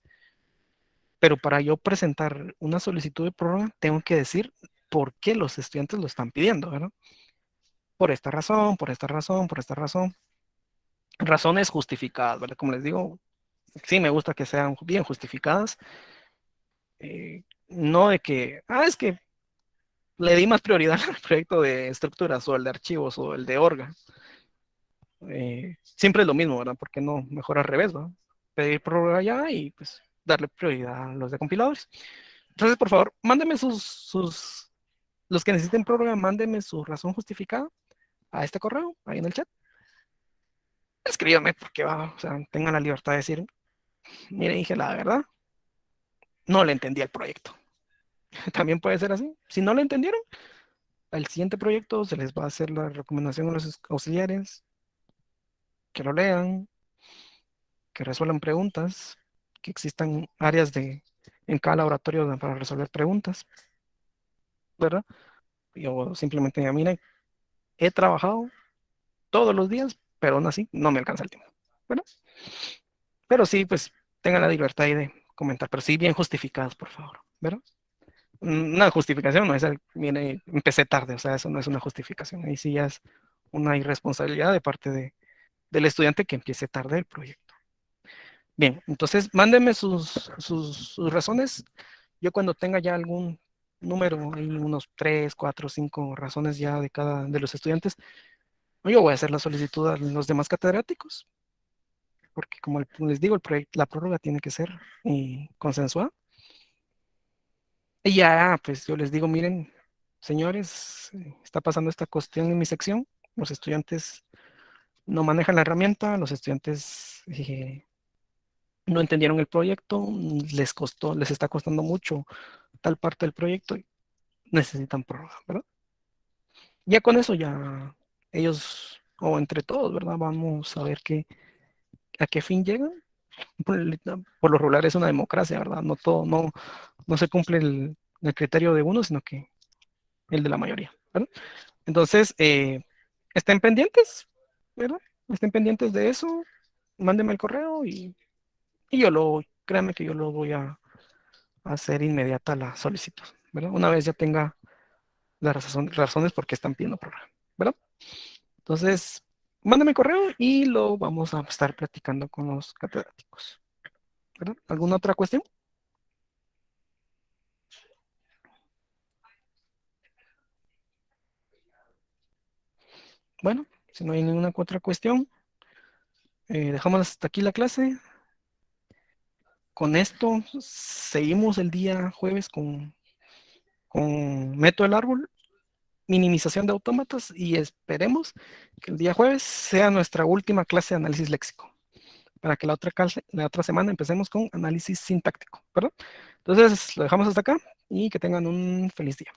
Pero para yo presentar una solicitud de prórroga, tengo que decir por qué los estudiantes lo están pidiendo, ¿verdad? Por esta razón, por esta razón, por esta razón. Razones justificadas, ¿verdad? Como les digo, sí me gusta que sean bien justificadas. No de que, es que le di más prioridad al proyecto de estructuras o el de archivos o el de orga. Siempre es lo mismo, ¿verdad? ¿Por qué no mejor al revés, ¿verdad? Pedir prórroga ya y pues darle prioridad a los de compiladores. Entonces, por favor, mándeme los que necesiten prórroga, mándenme su razón justificada a este correo, ahí en el chat. Escríbame porque va, o sea, tengan la libertad de decir, mire, dije la verdad, no le entendí el proyecto. También puede ser así. Si no lo entendieron, al siguiente proyecto se les va a hacer la recomendación a los auxiliares, que lo lean, que resuelvan preguntas, que existan áreas en cada laboratorio para resolver preguntas, ¿verdad? Yo simplemente digo, miren, he trabajado todos los días, pero aún así no me alcanza el tiempo, ¿verdad? Pero sí, pues tengan la libertad ahí de comentar, pero sí bien justificados, por favor, ¿verdad? Una justificación no es, mire, empecé tarde, o sea, eso no es una justificación, ahí sí ya es una irresponsabilidad de parte del estudiante que empiece tarde el proyecto. Bien, entonces mándenme sus razones. Yo cuando tenga ya algún número, hay unos 3, 4, 5 razones ya de cada de los estudiantes, yo voy a hacer la solicitud a los demás catedráticos, porque como les digo, la prórroga tiene que ser consensuada. Y ya, pues yo les digo, miren, señores, está pasando esta cuestión en mi sección, los estudiantes no manejan la herramienta, los estudiantes no entendieron el proyecto, les está costando mucho tal parte del proyecto y necesitan prórroga, ¿verdad? Ya con eso ya ellos, o entre todos, ¿verdad? Vamos a ver a qué fin llegan. por lo regular es una democracia, ¿verdad? No todo, no se cumple el criterio de uno, sino que el de la mayoría, ¿verdad? Entonces, estén pendientes, ¿verdad? Estén pendientes de eso, mándenme el correo y créanme que yo lo voy a hacer inmediata la solicitud, ¿verdad? Una vez ya tenga las razones por qué están pidiendo prórroga, ¿verdad? Entonces, mándame correo y lo vamos a estar platicando con los catedráticos, ¿verdad? ¿Alguna otra cuestión? Bueno, si no hay ninguna otra cuestión, dejamos hasta aquí la clase. Con esto seguimos el día jueves con método del árbol, minimización de autómatas y esperemos que el día jueves sea nuestra última clase de análisis léxico, para que la otra semana empecemos con análisis sintáctico, ¿verdad? Entonces, lo dejamos hasta acá y que tengan un feliz día.